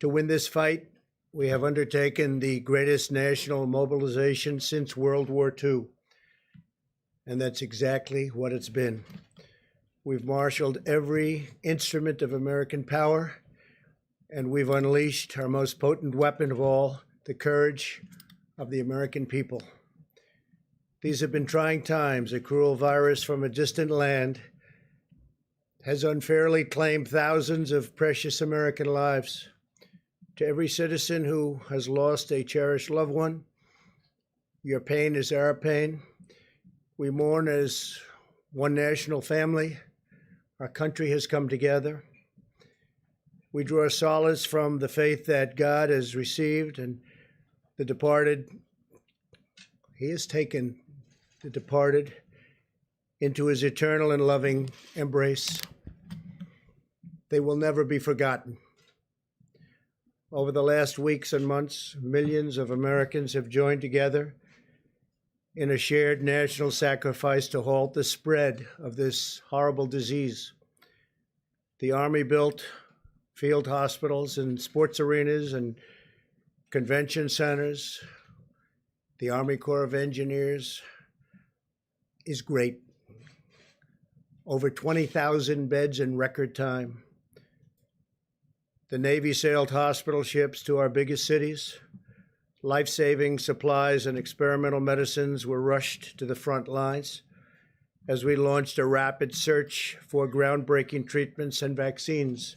To win this fight, we have undertaken the greatest national mobilization since World War II. And that's exactly what it's been. We've marshaled every instrument of American power, and we've unleashed our most potent weapon of all, the courage of the American people. These have been trying times. A cruel virus from a distant land has unfairly claimed thousands of precious American lives. To every citizen who has lost a cherished loved one, your pain is our pain. We mourn as one national family. Our country has come together. We draw solace from the faith that God has received, and the departed, He has taken the departed into His eternal and loving embrace. They will never be forgotten. Over the last weeks and months, millions of Americans have joined together in a shared national sacrifice to halt the spread of this horrible disease. The Army built field hospitals and sports arenas and convention centers. The Army Corps of Engineers is great. Over 20,000 beds in record time. The Navy sailed hospital ships to our biggest cities. Life-saving supplies and experimental medicines were rushed to the front lines as we launched a rapid search for groundbreaking treatments and vaccines.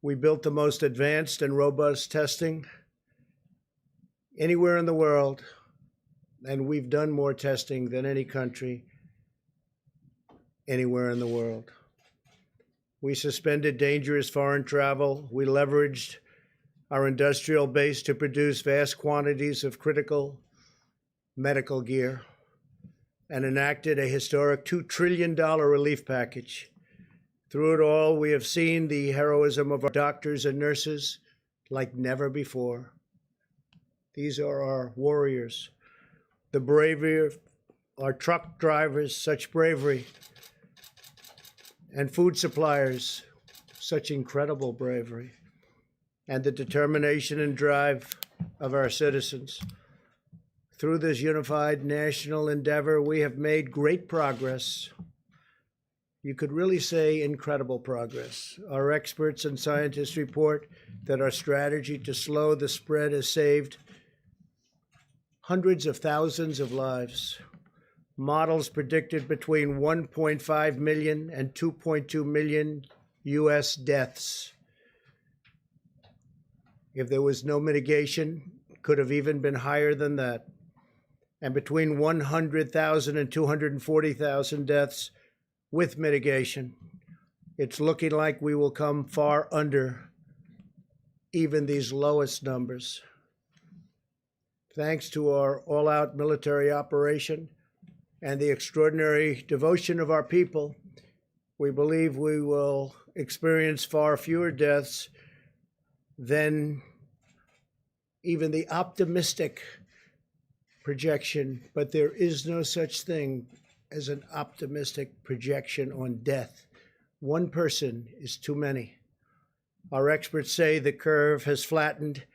We built the most advanced and robust testing anywhere in the world, and we've done more testing than any country anywhere in the world. We suspended dangerous foreign travel. We leveraged our industrial base to produce vast quantities of critical medical gear and enacted a historic $2 trillion relief package. Through it all, we have seen the heroism of our doctors and nurses like never before. These are our warriors. The bravery of our truck drivers, such bravery, and food suppliers, such incredible bravery, and the determination and drive of our citizens. Through this unified national endeavor, we have made great progress. You could really say incredible progress. Our experts and scientists report that our strategy to slow the spread has saved hundreds of thousands of lives. Models predicted between 1.5 million and 2.2 million U.S. deaths. If there was no mitigation, it could have even been higher than that. And between 100,000 and 240,000 deaths with mitigation. It's looking like we will come far under even these lowest numbers. Thanks to our all-out military operation and the extraordinary devotion of our people, we believe we will experience far fewer deaths than even the optimistic projection, but there is no such thing as an optimistic projection on death. One person is too many. Our experts say the curve has flattened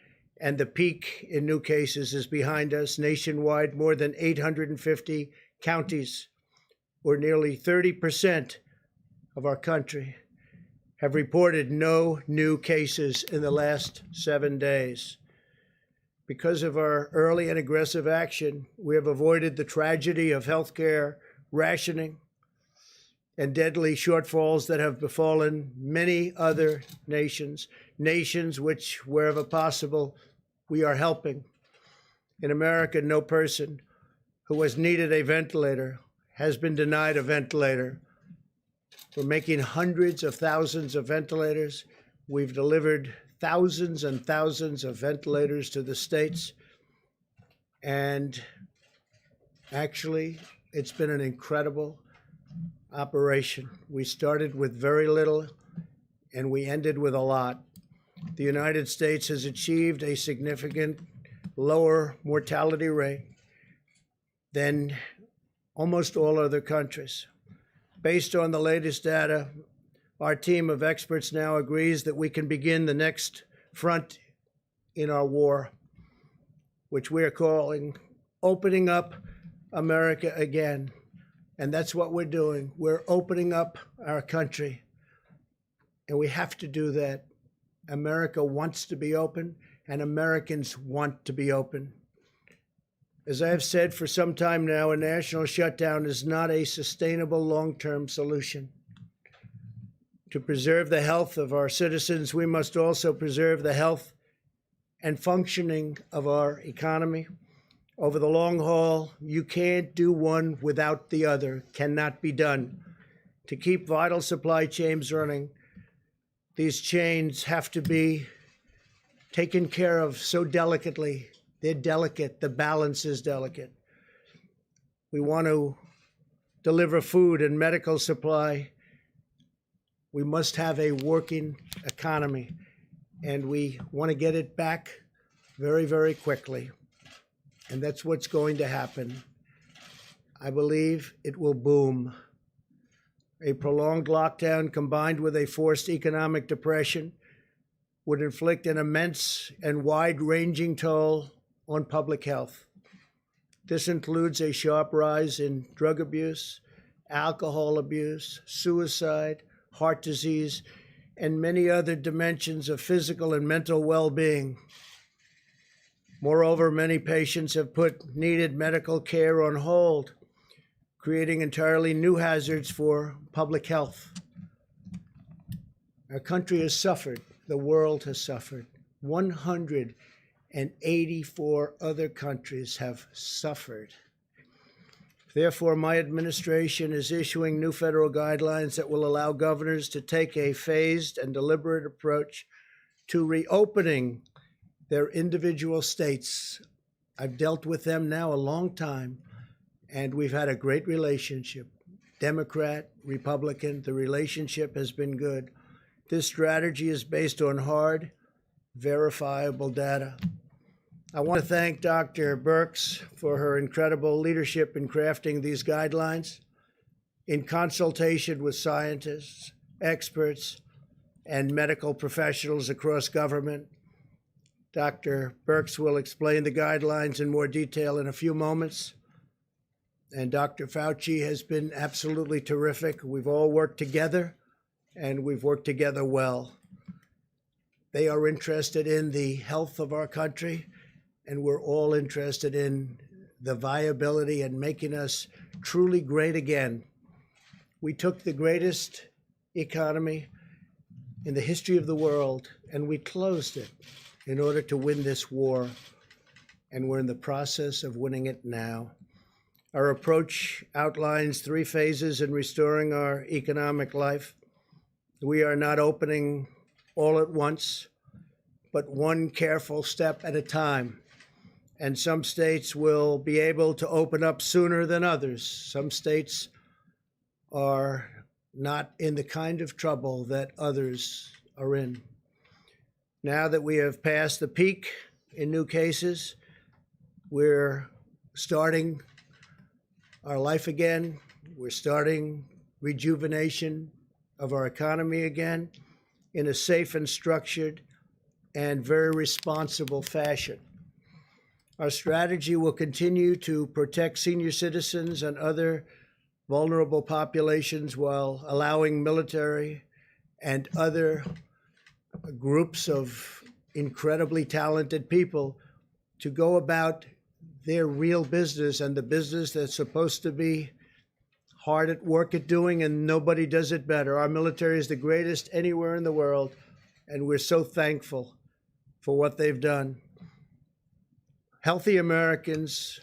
and the peak in new cases is behind us. Nationwide, more than 850 counties, or nearly 30% of our country, have reported no new cases in the last 7 days. Because of our early and aggressive action, we have avoided the tragedy of healthcare rationing and deadly shortfalls that have befallen many other nations, nations which, wherever possible, we are helping. In America, no person who has needed a ventilator has been denied a ventilator. We're making hundreds of thousands of ventilators. We've delivered thousands and thousands of ventilators to the states. And actually, it's been an incredible operation. We started with very little, and we ended with a lot. The United States has achieved a significant lower mortality rate than almost all other countries. Based on the latest data, our team of experts now agrees that we can begin the next front in our war, which we are calling Opening Up America Again. And that's what we're doing. We're opening up our country. And we have to do that. America wants to be open, and Americans want to be open. As I have said for some time now, a national shutdown is not a sustainable long-term solution. To preserve the health of our citizens, we must also preserve the health and functioning of our economy. Over the long haul, you can't do one without the other, cannot be done. To keep vital supply chains running, these chains have to be taken care of so delicately. They're delicate, the balance is delicate. We want to deliver food and medical supply. We must have a working economy, and we want to get it back very, very quickly. And that's what's going to happen. I believe it will boom. A prolonged lockdown combined with a forced economic depression would inflict an immense and wide-ranging toll on public health. This includes a sharp rise in drug abuse, alcohol abuse, suicide, heart disease, and many other dimensions of physical and mental well-being. Moreover, many patients have put needed medical care on hold, creating entirely new hazards for public health. Our country has suffered. The world has suffered. 184 other countries have suffered. Therefore, my administration is issuing new federal guidelines that will allow governors to take a phased and deliberate approach to reopening their individual states. I've dealt with them now a long time, and we've had a great relationship. Democrat, Republican, the relationship has been good. This strategy is based on hard, verifiable data. I want to thank Dr. Birx for her incredible leadership in crafting these guidelines in consultation with scientists, experts, and medical professionals across government. Dr. Birx will explain the guidelines in more detail in a few moments. And Dr. Fauci has been absolutely terrific. We've all worked together, and we've worked together well. They are interested in the health of our country, and we're all interested in the viability and making us truly great again. We took the greatest economy in the history of the world, and we closed it in order to win this war, and we're in the process of winning it now. Our approach outlines 3 phases in restoring our economic life. We are not opening all at once, but one careful step at a time. And some states will be able to open up sooner than others. Some states are not in the kind of trouble that others are in. Now that we have passed the peak in new cases, we're starting our life again. We're starting rejuvenation of our economy again in a safe and structured and very responsible fashion. Our strategy will continue to protect senior citizens and other vulnerable populations while allowing military and other groups of incredibly talented people to go about their real business and the business that's supposed to be hard at work at doing, and nobody does it better. Our military is the greatest anywhere in the world, and we're so thankful for what they've done. Healthy Americans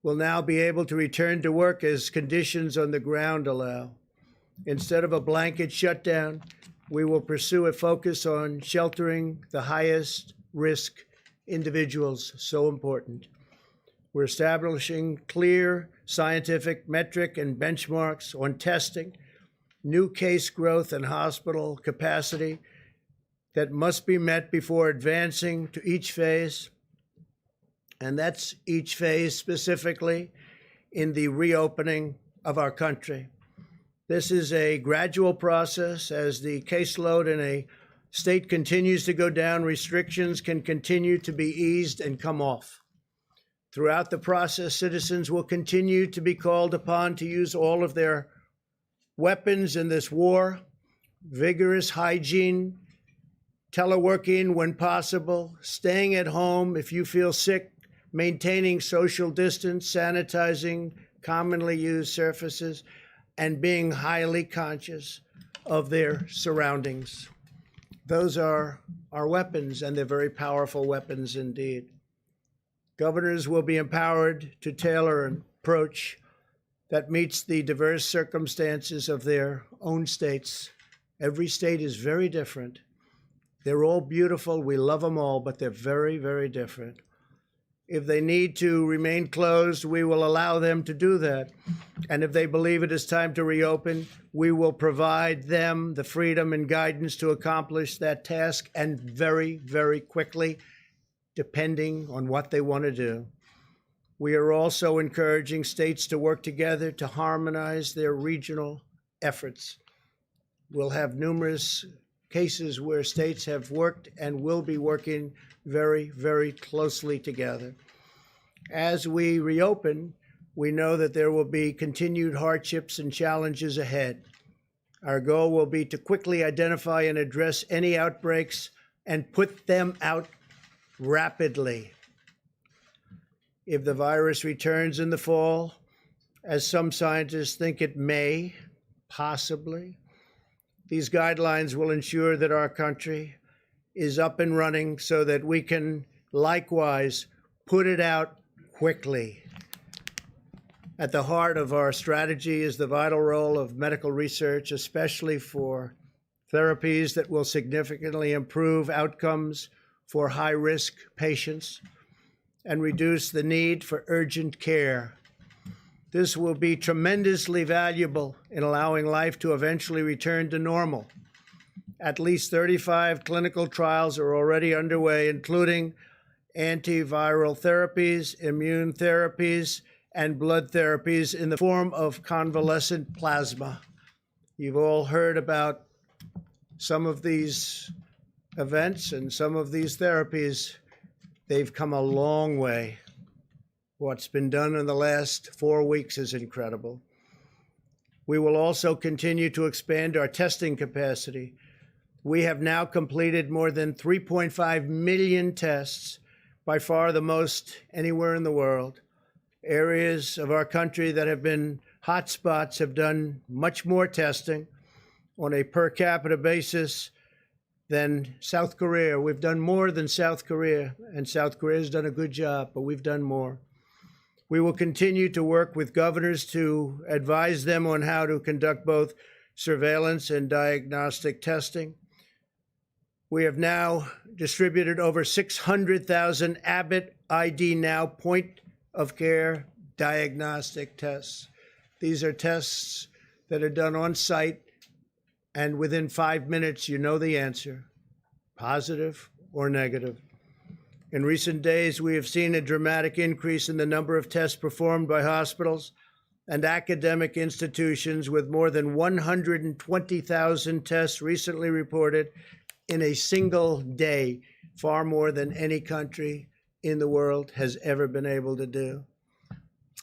will now be able to return to work as conditions on the ground allow. Instead of a blanket shutdown, we will pursue a focus on sheltering the highest risk individuals, so important. We're establishing clear scientific metric and benchmarks on testing, new case growth and hospital capacity that must be met before advancing to each phase. And that's each phase specifically in the reopening of our country. This is a gradual process as the caseload in a state continues to go down, restrictions can continue to be eased and come off. Throughout the process, citizens will continue to be called upon to use all of their weapons in this war: vigorous hygiene, teleworking when possible, staying at home if you feel sick, maintaining social distance, sanitizing commonly used surfaces, and being highly conscious of their surroundings. Those are our weapons, and they're very powerful weapons indeed. Governors will be empowered to tailor an approach that meets the diverse circumstances of their own states. Every state is very different. They're all beautiful. We love them all, but they're very, very different. If they need to remain closed, we will allow them to do that. And if they believe it is time to reopen, we will provide them the freedom and guidance to accomplish that task, and very, very quickly, depending on what they want to do. We are also encouraging states to work together to harmonize their regional efforts. We'll have numerous cases where states have worked and will be working very, very closely together. As we reopen, we know that there will be continued hardships and challenges ahead. Our goal will be to quickly identify and address any outbreaks and put them out rapidly. If the virus returns in the fall, as some scientists think it may, possibly, these guidelines will ensure that our country is up and running so that we can likewise put it out quickly. At the heart of our strategy is the vital role of medical research, especially for therapies that will significantly improve outcomes for high-risk patients and reduce the need for urgent care. This will be tremendously valuable in allowing life to eventually return to normal. At least 35 clinical trials are already underway, including antiviral therapies, immune therapies, and blood therapies in the form of convalescent plasma. You've all heard about some of these events and some of these therapies. They've come a long way. What's been done in the last 4 weeks is incredible. We will also continue to expand our testing capacity. We have now completed more than 3.5 million tests, by far the most anywhere in the world. Areas of our country that have been hotspots have done much more testing on a per capita basis than South Korea. We've done more than South Korea, and South Korea has done a good job, but we've done more. We will continue to work with governors to advise them on how to conduct both surveillance and diagnostic testing. We have now distributed over 600,000 Abbott ID Now point-of-care diagnostic tests. These are tests that are done on site, and within 5 minutes, you know the answer, positive or negative. In recent days, we have seen a dramatic increase in the number of tests performed by hospitals and academic institutions, with more than 120,000 tests recently reported in a single day, far more than any country in the world has ever been able to do.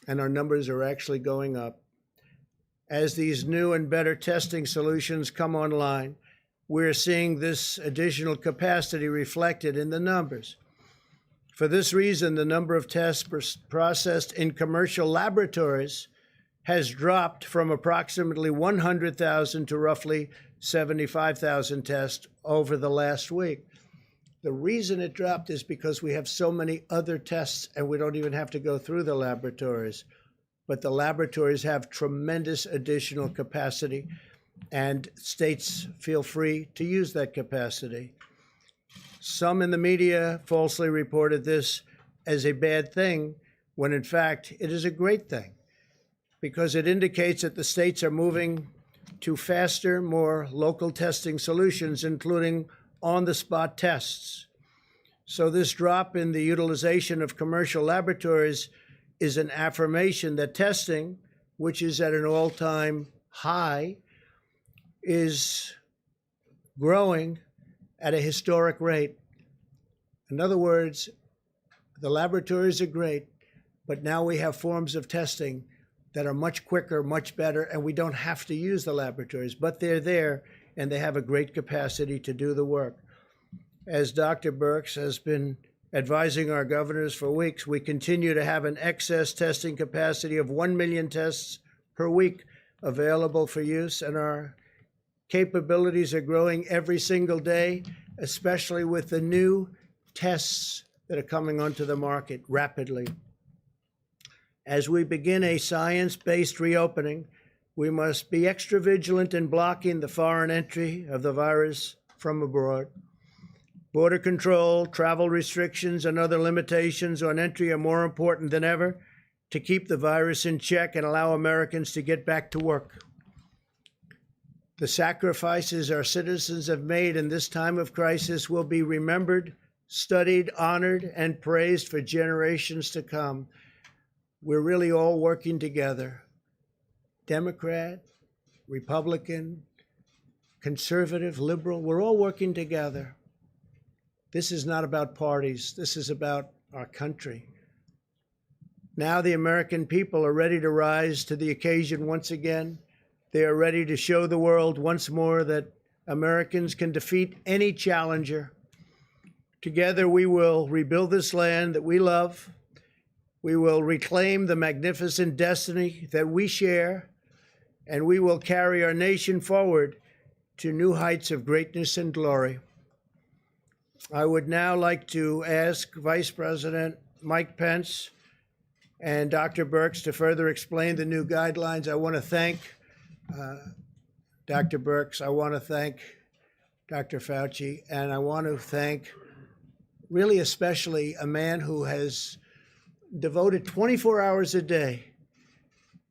And our numbers are actually going up. As these new and better testing solutions come online, we're seeing this additional capacity reflected in the numbers. For this reason, the number of tests processed in commercial laboratories has dropped from approximately 100,000 to roughly 75,000 tests over the last week. The reason it dropped is because we have so many other tests and we don't even have to go through the laboratories. But the laboratories have tremendous additional capacity, and states feel free to use that capacity. Some in the media falsely reported this as a bad thing, when in fact it is a great thing, because it indicates that the states are moving to faster, more local testing solutions, including on-the-spot tests. So this drop in the utilization of commercial laboratories is an affirmation that testing, which is at an all-time high, is growing at a historic rate. In other words, the laboratories are great, but now we have forms of testing that are much quicker, much better, and we don't have to use the laboratories, but they're there and they have a great capacity to do the work. As Dr. Birx has been advising our governors for weeks, we continue to have an excess testing capacity of 1 million tests per week available for use, and our capabilities are growing every single day, especially with the new tests that are coming onto the market rapidly. As we begin a science-based reopening, we must be extra vigilant in blocking the foreign entry of the virus from abroad. Border control, travel restrictions, and other limitations on entry are more important than ever to keep the virus in check and allow Americans to get back to work. The sacrifices our citizens have made in this time of crisis will be remembered, studied, honored, and praised for generations to come. We're really all working together. Democrat, Republican, conservative, liberal, we're all working together. This is not about parties. This is about our country. Now the American people are ready to rise to the occasion once again. They are ready to show the world once more that Americans can defeat any challenger. Together we will rebuild this land that we love. We will reclaim the magnificent destiny that we share, and we will carry our nation forward to new heights of greatness and glory. I would now like to ask Vice President Mike Pence and Dr. Birx to further explain the new guidelines. I want to thank Dr. Birx. I want to thank Dr. Fauci, and I want to thank really especially a man who has devoted 24 hours a day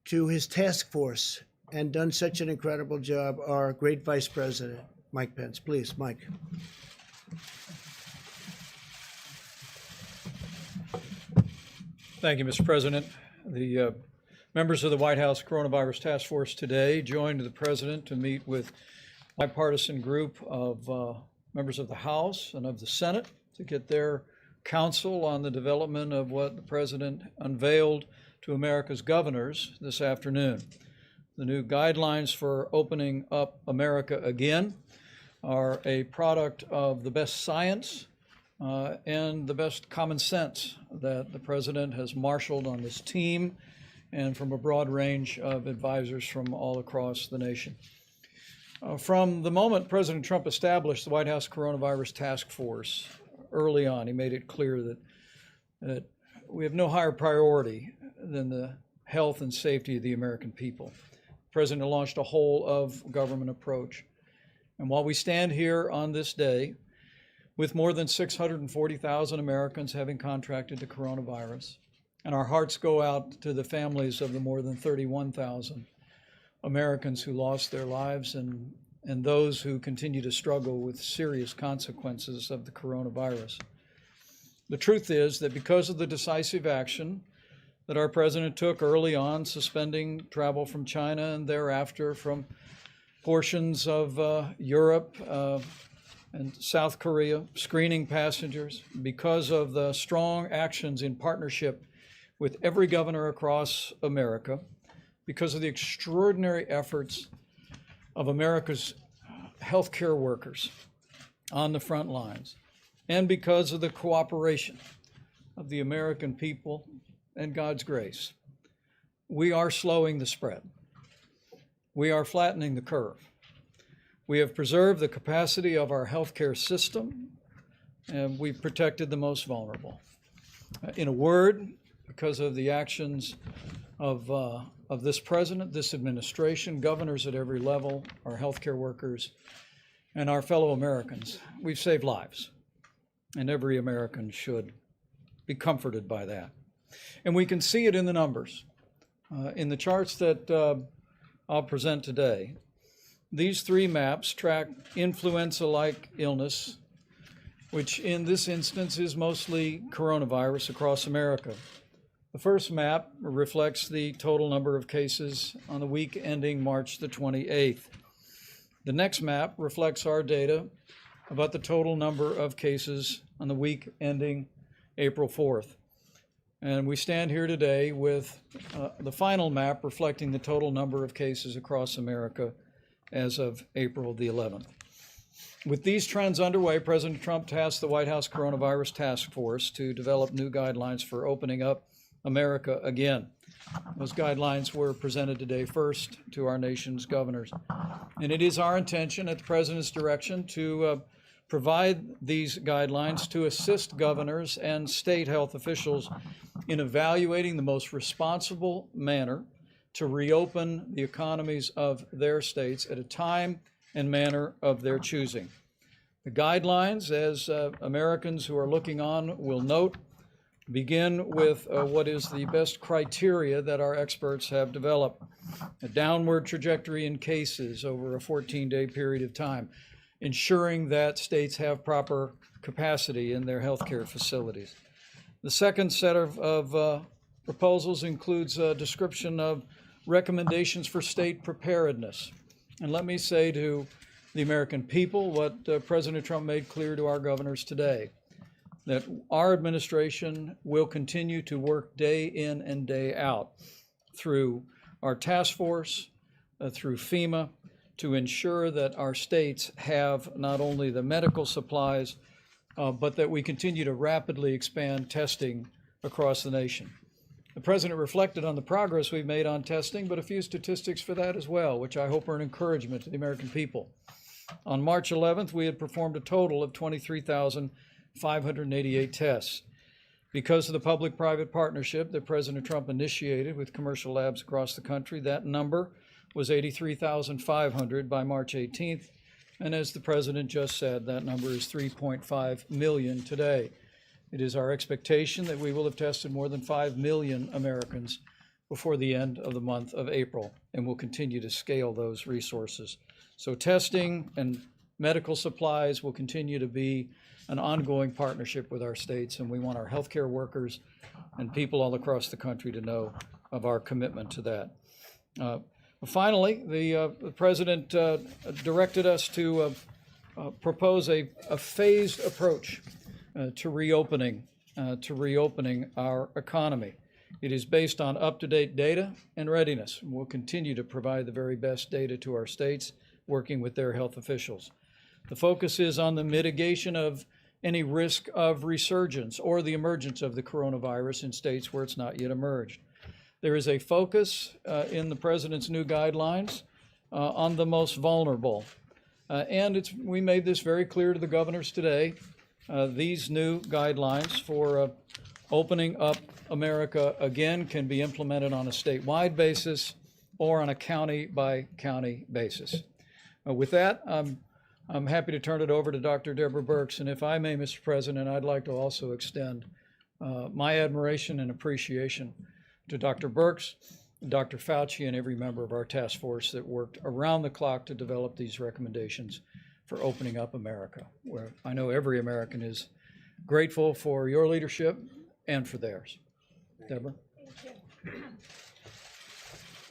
to his task force and done such an incredible job, our great Vice President, Mike Pence. Please, Mike. Thank you, Mr. President. The members of the White House Coronavirus Task Force today joined the President to meet with a bipartisan group of members of the House and of the Senate to get their counsel on the development of what the President unveiled to America's governors this afternoon. The new guidelines for opening up America again are a product of the best science and the best common sense that the President has marshaled on this team and from a broad range of advisors from all across the nation. From the moment President Trump established the White House Coronavirus Task Force, early on, he made it clear that we have no higher priority than the health and safety of the American people. The President launched a whole of government approach. And while we stand here on this day with more than 640,000 Americans having contracted the coronavirus, and our hearts go out to the families of the more than 31,000 Americans who lost their lives and those who continue to struggle with serious consequences of the coronavirus. The truth is that because of the decisive action that our president took early on, suspending travel from China and thereafter from portions of Europe and South Korea, screening passengers, because of the strong actions in partnership with every governor across America, because of the extraordinary efforts of America's healthcare workers on the front lines, and because of the cooperation of the American people and God's grace, we are slowing the spread. We are flattening the curve. We have preserved the capacity of our healthcare system, and we've protected the most vulnerable. In a word, because of the actions of this president, this administration, governors at every level, our healthcare workers, and our fellow Americans, we've saved lives, and every American should be comforted by that. And we can see it in the numbers. In the charts that I'll present today, these three maps track influenza-like illness, which in this instance is mostly coronavirus across America. The first map reflects the total number of cases on the week ending March the 28th. The next map reflects our data about the total number of cases on the week ending April 4th. And we stand here today with the final map reflecting the total number of cases across America as of April the 11th. With these trends underway, President Trump tasked the White House Coronavirus Task Force to develop new guidelines for opening up America again. Those guidelines were presented today first to our nation's governors. And it is our intention at the President's direction to provide these guidelines to assist governors and state health officials in evaluating the most responsible manner to reopen the economies of their states at a time and manner of their choosing. The guidelines, as Americans who are looking on will note, begin with what is the best criteria that our experts have developed: a downward trajectory in cases over a 14-day period of time, ensuring that states have proper capacity in their healthcare facilities. The second set of proposals includes a description of recommendations for state preparedness. And let me say to the American people what President Trump made clear to our governors today, that our administration will continue to work day in and day out through our task force, through FEMA, to ensure that our states have not only the medical supplies, but that we continue to rapidly expand testing across the nation. The President reflected on the progress we've made on testing, but a few statistics for that as well, which I hope are an encouragement to the American people. On March 11th, we had performed a total of 23,588 tests. Because of the public-private partnership that President Trump initiated with commercial labs across the country, that number was 83,500 by March 18th. And as the President just said, that number is 3.5 million today. It is our expectation that we will have tested more than 5 million Americans before the end of the month of April, and we'll continue to scale those resources. So testing and medical supplies will continue to be an ongoing partnership with our states, and we want our healthcare workers and people all across the country to know of our commitment to that. Finally, the President directed us to propose a phased approach to reopening our economy. It is based on up-to-date data and readiness. We'll continue to provide the very best data to our states, working with their health officials. The focus is on the mitigation of any risk of resurgence or the emergence of the coronavirus in states where it's not yet emerged. There is a focus in the President's new guidelines on the most vulnerable. We made this very clear to the governors today. These new guidelines for opening up America again can be implemented on a statewide basis or on a county-by-county basis. With that, I'm happy to turn it over to Dr. Deborah Birx. And if I may, Mr. President, I'd like to also extend my admiration and appreciation to Dr. Birx, Dr. Fauci, and every member of our task force that worked around the clock to develop these recommendations for opening up America, where I know every American is grateful for your leadership and for theirs. Deborah?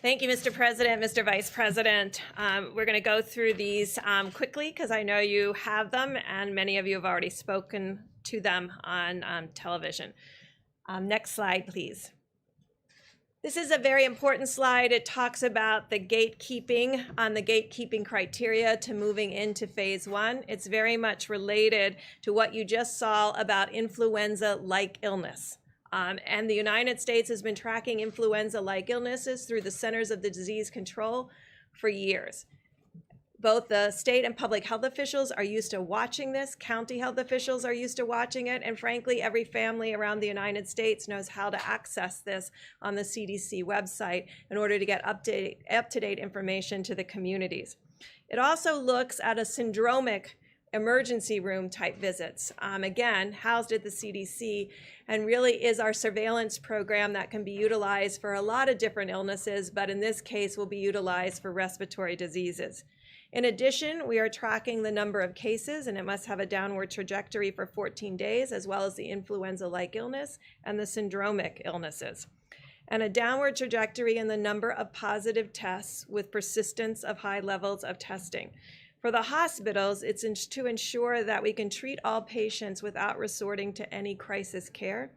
Thank you, Mr. President, Mr. Vice President. We're going to go through these quickly because I know you have them and many of you have already spoken to them on television. Next slide, please. This is a very important slide. It talks about the gatekeeping criteria to moving into phase one. It's very much related to what you just saw about influenza-like illness. And the United States has been tracking influenza-like illnesses through the Centers of Disease Control for years. Both the state and public health officials are used to watching this, county health officials are used to watching it, and frankly, every family around the United States knows how to access this on the CDC website in order to get up-to-date information to the communities. It also looks at a syndromic emergency room type visits, again, housed at the CDC, and really is our surveillance program that can be utilized for a lot of different illnesses, but in this case will be utilized for respiratory diseases. In addition, we are tracking the number of cases, and it must have a downward trajectory for 14 days, as well as the influenza-like illness and the syndromic illnesses, and a downward trajectory in the number of positive tests with persistence of high levels of testing. For the hospitals, it's to ensure that we can treat all patients without resorting to any crisis care,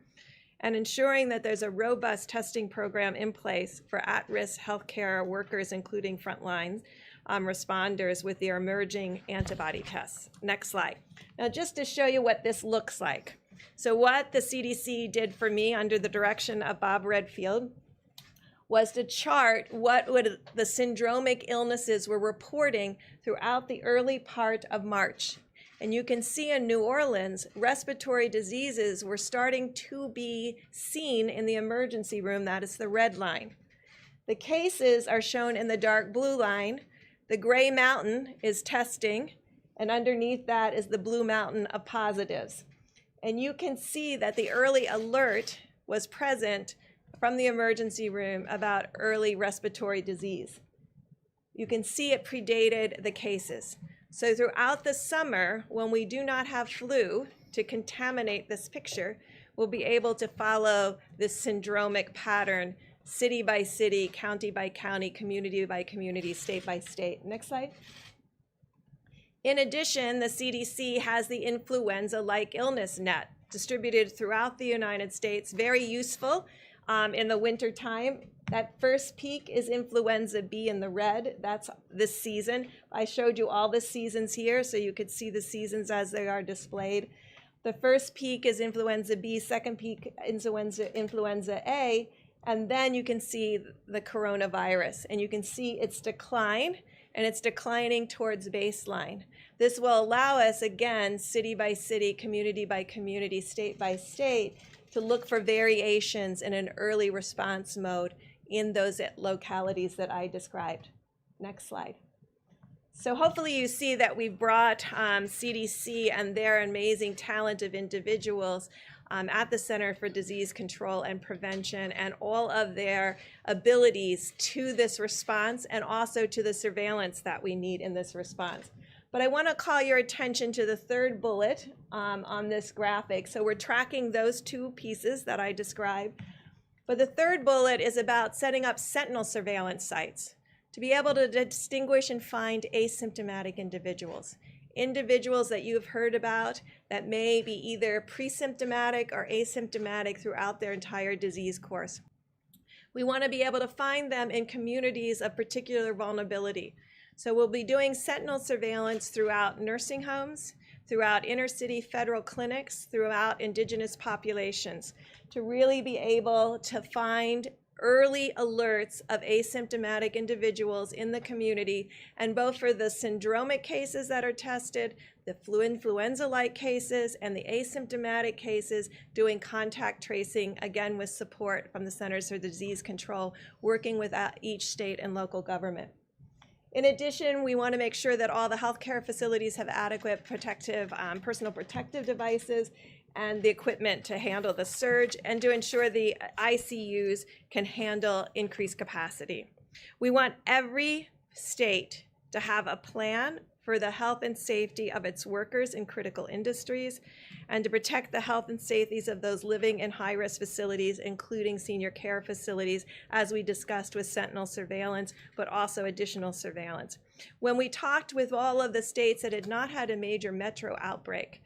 and ensuring that there's a robust testing program in place for at-risk healthcare workers, including frontline responders with their emerging antibody tests. Next slide. Now, just to show you what this looks like. So what the CDC did for me under the direction of Bob Redfield was to chart what the syndromic illnesses were reporting throughout the early part of March. And you can see in New Orleans, respiratory diseases were starting to be seen in the emergency room. That is the red line. The cases are shown in the dark blue line. The gray mountain is testing, and underneath that is the blue mountain of positives. And you can see that the early alert was present from the emergency room about early respiratory disease. You can see it predated the cases. So throughout the summer, when we do not have flu to contaminate this picture, we'll be able to follow this syndromic pattern, city by city, county by county, community by community, state by state. Next slide. In addition, the CDC has the influenza-like illness net distributed throughout the United States, very useful in the winter time. That first peak is influenza B in the red. That's this season. I showed you all the seasons here, so you could see the seasons as they are displayed. The first peak is influenza B, second peak influenza A, and then you can see the coronavirus, and you can see its decline, and it's declining towards baseline. This will allow us, again, city by city, community by community, state by state, to look for variations in an early response mode in those localities that I described. Next slide. So hopefully you see that we've brought CDC and their amazing talent of individuals at the Center for Disease Control and Prevention and all of their abilities to this response and also to the surveillance that we need in this response. But I want to call your attention to the third bullet on this graphic. So we're tracking those two pieces that I described. But the third bullet is about setting up sentinel surveillance sites to be able to distinguish and find asymptomatic individuals. Individuals that you've heard about that may be either pre-symptomatic or asymptomatic throughout their entire disease course. We want to be able to find them in communities of particular vulnerability. So we'll be doing sentinel surveillance throughout nursing homes, throughout inner city federal clinics, throughout indigenous populations, to really be able to find early alerts of asymptomatic individuals in the community, and both for the syndromic cases that are tested, the influenza-like cases, and the asymptomatic cases, doing contact tracing, again with support from the Centers for Disease Control, working with each state and local government. In addition, we want to make sure that all the healthcare facilities have adequate protective, personal protective devices and the equipment to handle the surge and to ensure the ICUs can handle increased capacity. We want every state to have a plan for the health and safety of its workers in critical industries and to protect the health and safety of those living in high-risk facilities, including senior care facilities, as we discussed with sentinel surveillance, but also additional surveillance. When we talked with all of the states that had not had a major metro outbreak,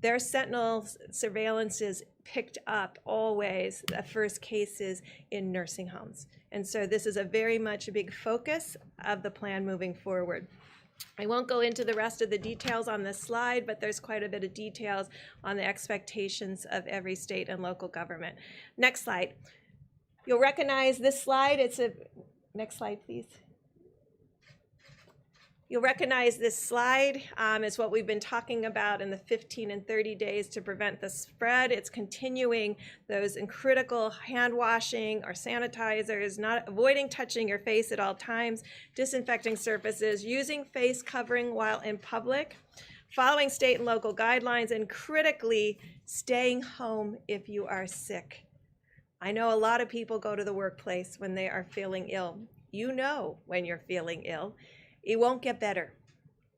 their sentinel surveillances picked up always the first cases in nursing homes. And so this is a very much a big focus of the plan moving forward. I won't go into the rest of the details on this slide, but there's quite a bit of details on the expectations of every state and local government. Next slide. You'll recognize this slide. Next slide, please. You'll recognize this slide. It's what we've been talking about in the 15 and 30 days to prevent the spread. It's continuing those critical hand washing or sanitizers, not avoiding touching your face at all times, disinfecting surfaces, using face covering while in public, following state and local guidelines, and critically staying home if you are sick. I know a lot of people go to the workplace when they are feeling ill. You know when you're feeling ill. It won't get better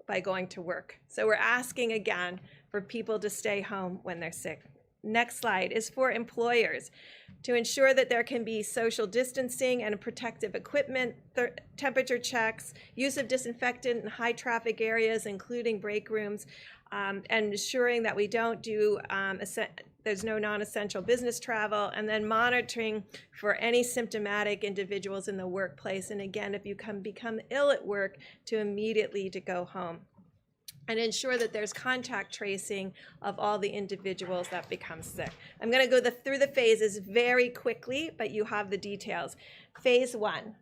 by going to work. So we're asking again for people to stay home when they're sick. next slide, is for employers to ensure that there can be social distancing and protective equipment, temperature checks, use of disinfectant in high traffic areas, including break rooms, and ensuring that we don't do, there's no non-essential business travel, and then monitoring for any symptomatic individuals in the workplace. And again, if you become ill at work, to immediately to go home. And ensure that there's contact tracing of all the individuals that become sick. I'm going to go through the phases very quickly, but you have the details. Phase 1.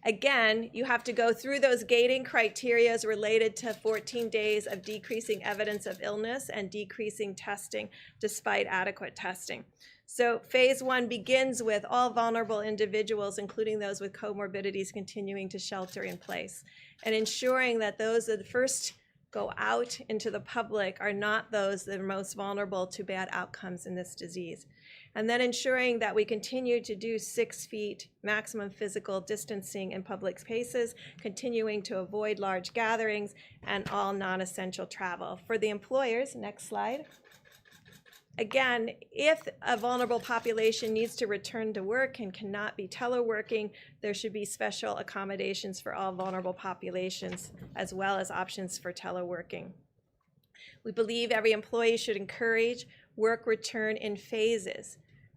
Again, you have to go through those gating criteria related to 14 days of decreasing evidence of illness and decreasing testing despite adequate testing. So phase 1 begins with all vulnerable individuals, including those with comorbidities, continuing to shelter in place, and ensuring that those that first go out into the public are not those that are most vulnerable to bad outcomes in this disease. And then ensuring that we continue to do 6 feet maximum physical distancing in public spaces, continuing to avoid large gatherings and all non-essential travel. For the employers, next slide. Again, if a vulnerable population needs to return to work and cannot be teleworking, there should be special accommodations for all vulnerable populations, as well as options for teleworking. We believe every employee should encourage work return in phases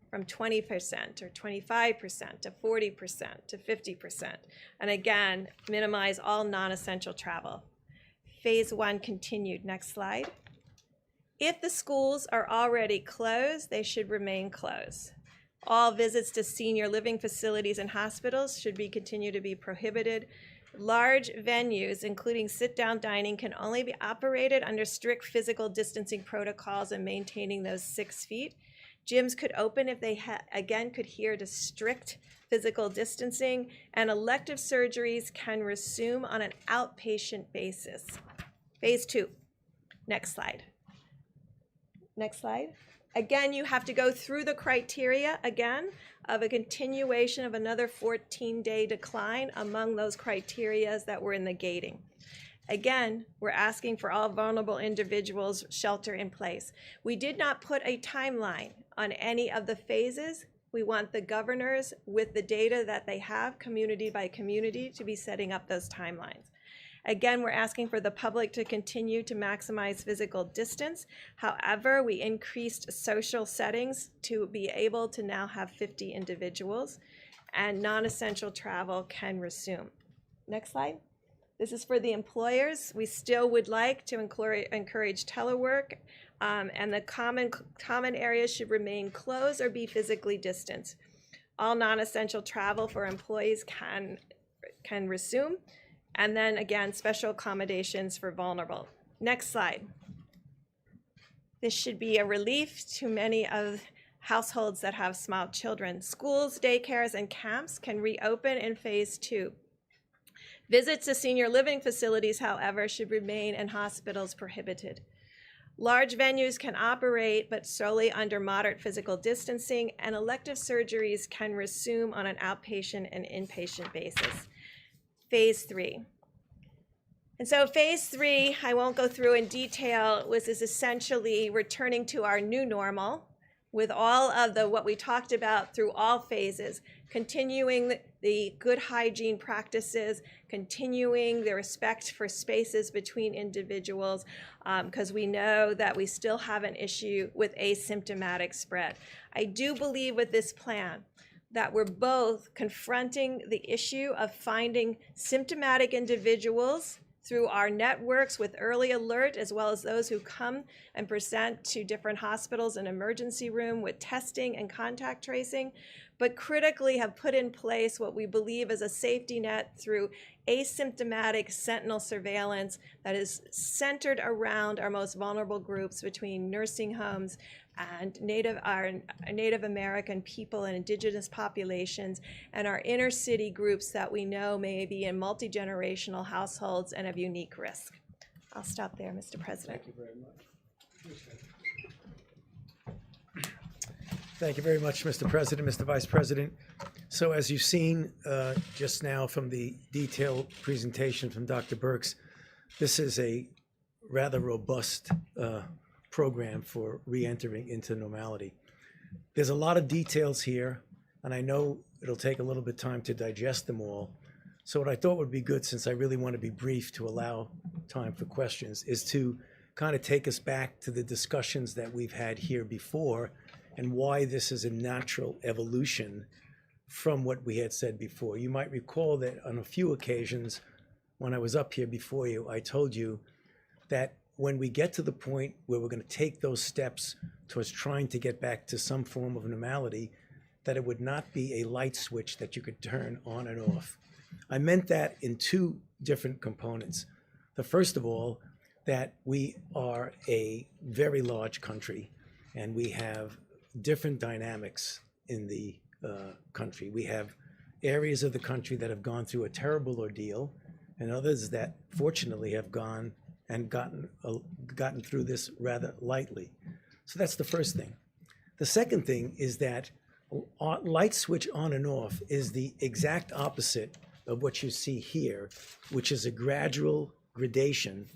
from 20% or 25% to 40% to 50%. And again, minimize all non-essential travel. Phase 1 continued. Next slide. If the schools are already closed, they should remain closed. All visits to senior living facilities and hospitals should continue to be prohibited. Large venues, including sit-down dining, can only be operated under strict physical distancing protocols and maintaining those 6 feet. Gyms could open if they, again, could adhere to strict physical distancing, and elective surgeries can resume on an outpatient basis. Phase 2. Next slide. Next slide. Again, you have to go through the criteria again of a continuation of another 14-day decline among those criteria that were in the gating. Again, we're asking for all vulnerable individuals shelter in place. We did not put a timeline on any of the phases. We want the governors, with the data that they have, community by community, to be setting up those timelines. Again, we're asking for the public to continue to maximize physical distance. However, we increased social settings to be able to now have 50 individuals, and non-essential travel can resume. Next slide. This is for the employers. We still would like to encourage telework, and the common areas should remain closed or be physically distanced. All non-essential travel for employees can resume. And then again, special accommodations for vulnerable. Next slide. This should be a relief to many of households that have small children. Schools, daycares, and camps can reopen in phase 2. Visits to senior living facilities, however, should remain in hospitals prohibited. Large venues can operate, but solely under moderate physical distancing, and elective surgeries can resume on an outpatient and inpatient basis. Phase 3. And so phase 3, I won't go through in detail, is essentially returning to our new normal with all of what we talked about through all phases, continuing the good hygiene practices, continuing the respect for spaces between individuals, because we know that we still have an issue with asymptomatic spread. I do believe with this plan that we're both confronting the issue of finding symptomatic individuals through our networks with early alert, as well as those who come and present to different hospitals and emergency room with testing and contact tracing, but critically have put in place what we believe is a safety net through asymptomatic sentinel surveillance that is centered around our most vulnerable groups between nursing homes and our Native American people and indigenous populations, and our inner city groups that we know may be in multi-generational households and of unique risk. I'll stop there, Mr. President. Thank you very much. Thank you very much, Mr. President, Mr. Vice President. So as you've seen just now from the detailed presentation from Dr. Birx, this is a rather robust program for re-entering into normality. There's a lot of details here, and I know it'll take a little bit of time to digest them all. So what I thought would be good, since I really want to be brief to allow time for questions, is to kind of take us back to the discussions that we've had here before and why this is a natural evolution from what we had said before. You might recall that on a few occasions when I was up here before you, I told you that when we get to the point where we're going to take those steps towards trying to get back to some form of normality, that it would not be a light switch that you could turn on and off. I meant that in two different components. The first of all, that we are a very large country and we have different dynamics in the country. We have areas of the country that have gone through a terrible ordeal and others that fortunately have gone and gotten through this rather lightly. So that's the first thing. The second thing is that light switch on and off is the exact opposite of what you see here, which is a gradual gradation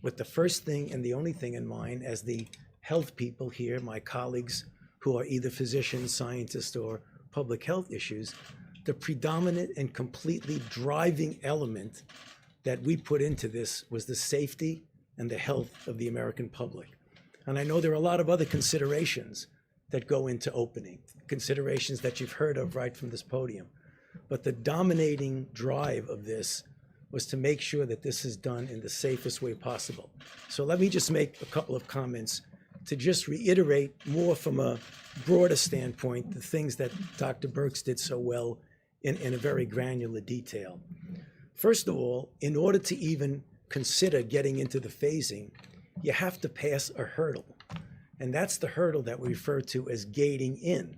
with the first thing and the only thing in mind as the health people here, my colleagues who are either physicians, scientists, or public health issues, the predominant and completely driving element that we put into this was the safety and the health of the American public. And I know there are a lot of other considerations that go into opening, considerations that you've heard of right from this podium. But the dominating drive of this was to make sure that this is done in the safest way possible. So let me just make a couple of comments to just reiterate more from a broader standpoint, the things that Dr. Birx did so well in a very granular detail. First of all, in order to even consider getting into the phasing, you have to pass a hurdle. And that's the hurdle that we refer to as gating in.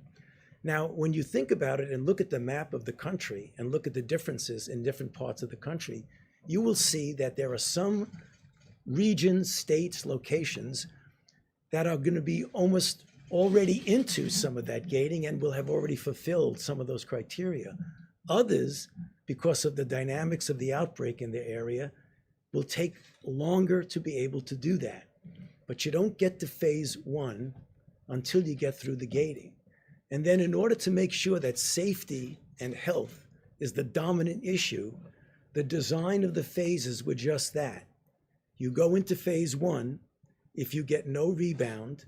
Now, when you think about it and look at the map of the country and look at the differences in different parts of the country, you will see that there are some regions, states, locations that are going to be almost already into some of that gating and will have already fulfilled some of those criteria. Others, because of the dynamics of the outbreak in their area, will take longer to be able to do that. But you don't get to phase one until you get through the gating. And then in order to make sure that safety and health is the dominant issue, the design of the phases were just that. You go into phase one, if you get no rebound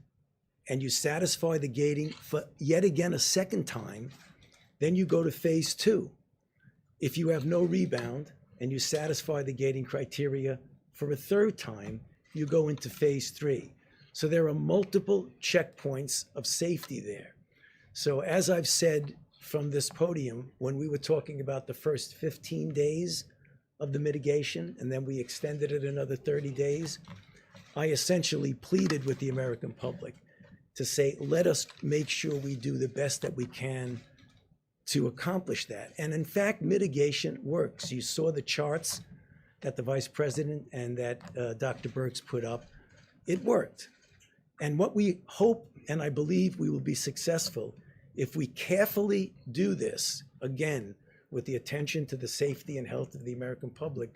and you satisfy the gating for yet again a second time, then you go to phase two. If you have no rebound and you satisfy the gating criteria for a third time, you go into phase three. So there are multiple checkpoints of safety there. So as I've said from this podium, when we were talking about the first 15 days of the mitigation, and then we extended it another 30 days, I essentially pleaded with the American public to say, let us make sure we do the best that we can to accomplish that. And in fact, mitigation works. You saw the charts that the Vice President and that Dr. Birx put up. It worked. And what we hope, and I believe we will be successful, if we carefully do this, again, with the attention to the safety and health of the American public,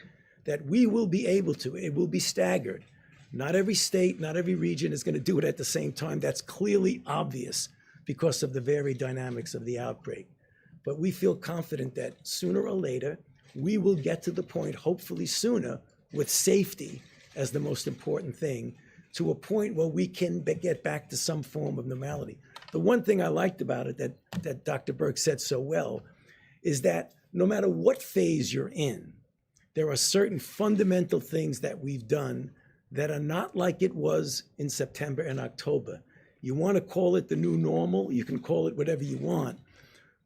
that we will be able to, it will be staggered. Not every state, not every region is going to do it at the same time. That's clearly obvious because of the varied dynamics of the outbreak. But we feel confident that sooner or later, we will get to the point, hopefully sooner, with safety as the most important thing, to a point where we can get back to some form of normality. The one thing I liked about it that Dr. Birx said so well is that no matter what phase you're in, there are certain fundamental things that we've done that are not like it was in September and October. You want to call it the new normal, you can call it whatever you want.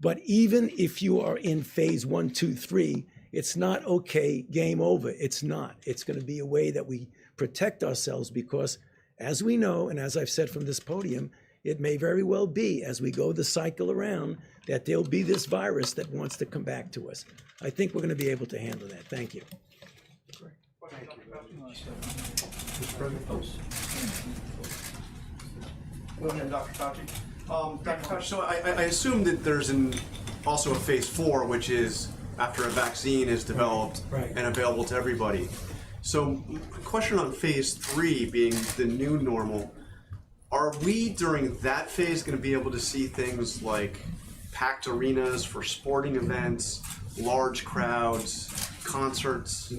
But even if you are in phase 1, 2, 3, it's not okay, game over. It's not. It's going to be a way that we protect ourselves because, as we know, and as I've said from this podium, it may very well be, as we go the cycle around, that there'll be this virus that wants to come back to us. I think we're going to be able to handle that. Thank you. Go ahead, Dr. Fauci. Dr. Fauci, so I assume that there's also a phase 4, which is after a vaccine is developed and available to everybody. So question on phase 3 being the new normal, Are we during that phase going to be able to see things like packed arenas for sporting events, large crowds, concerts?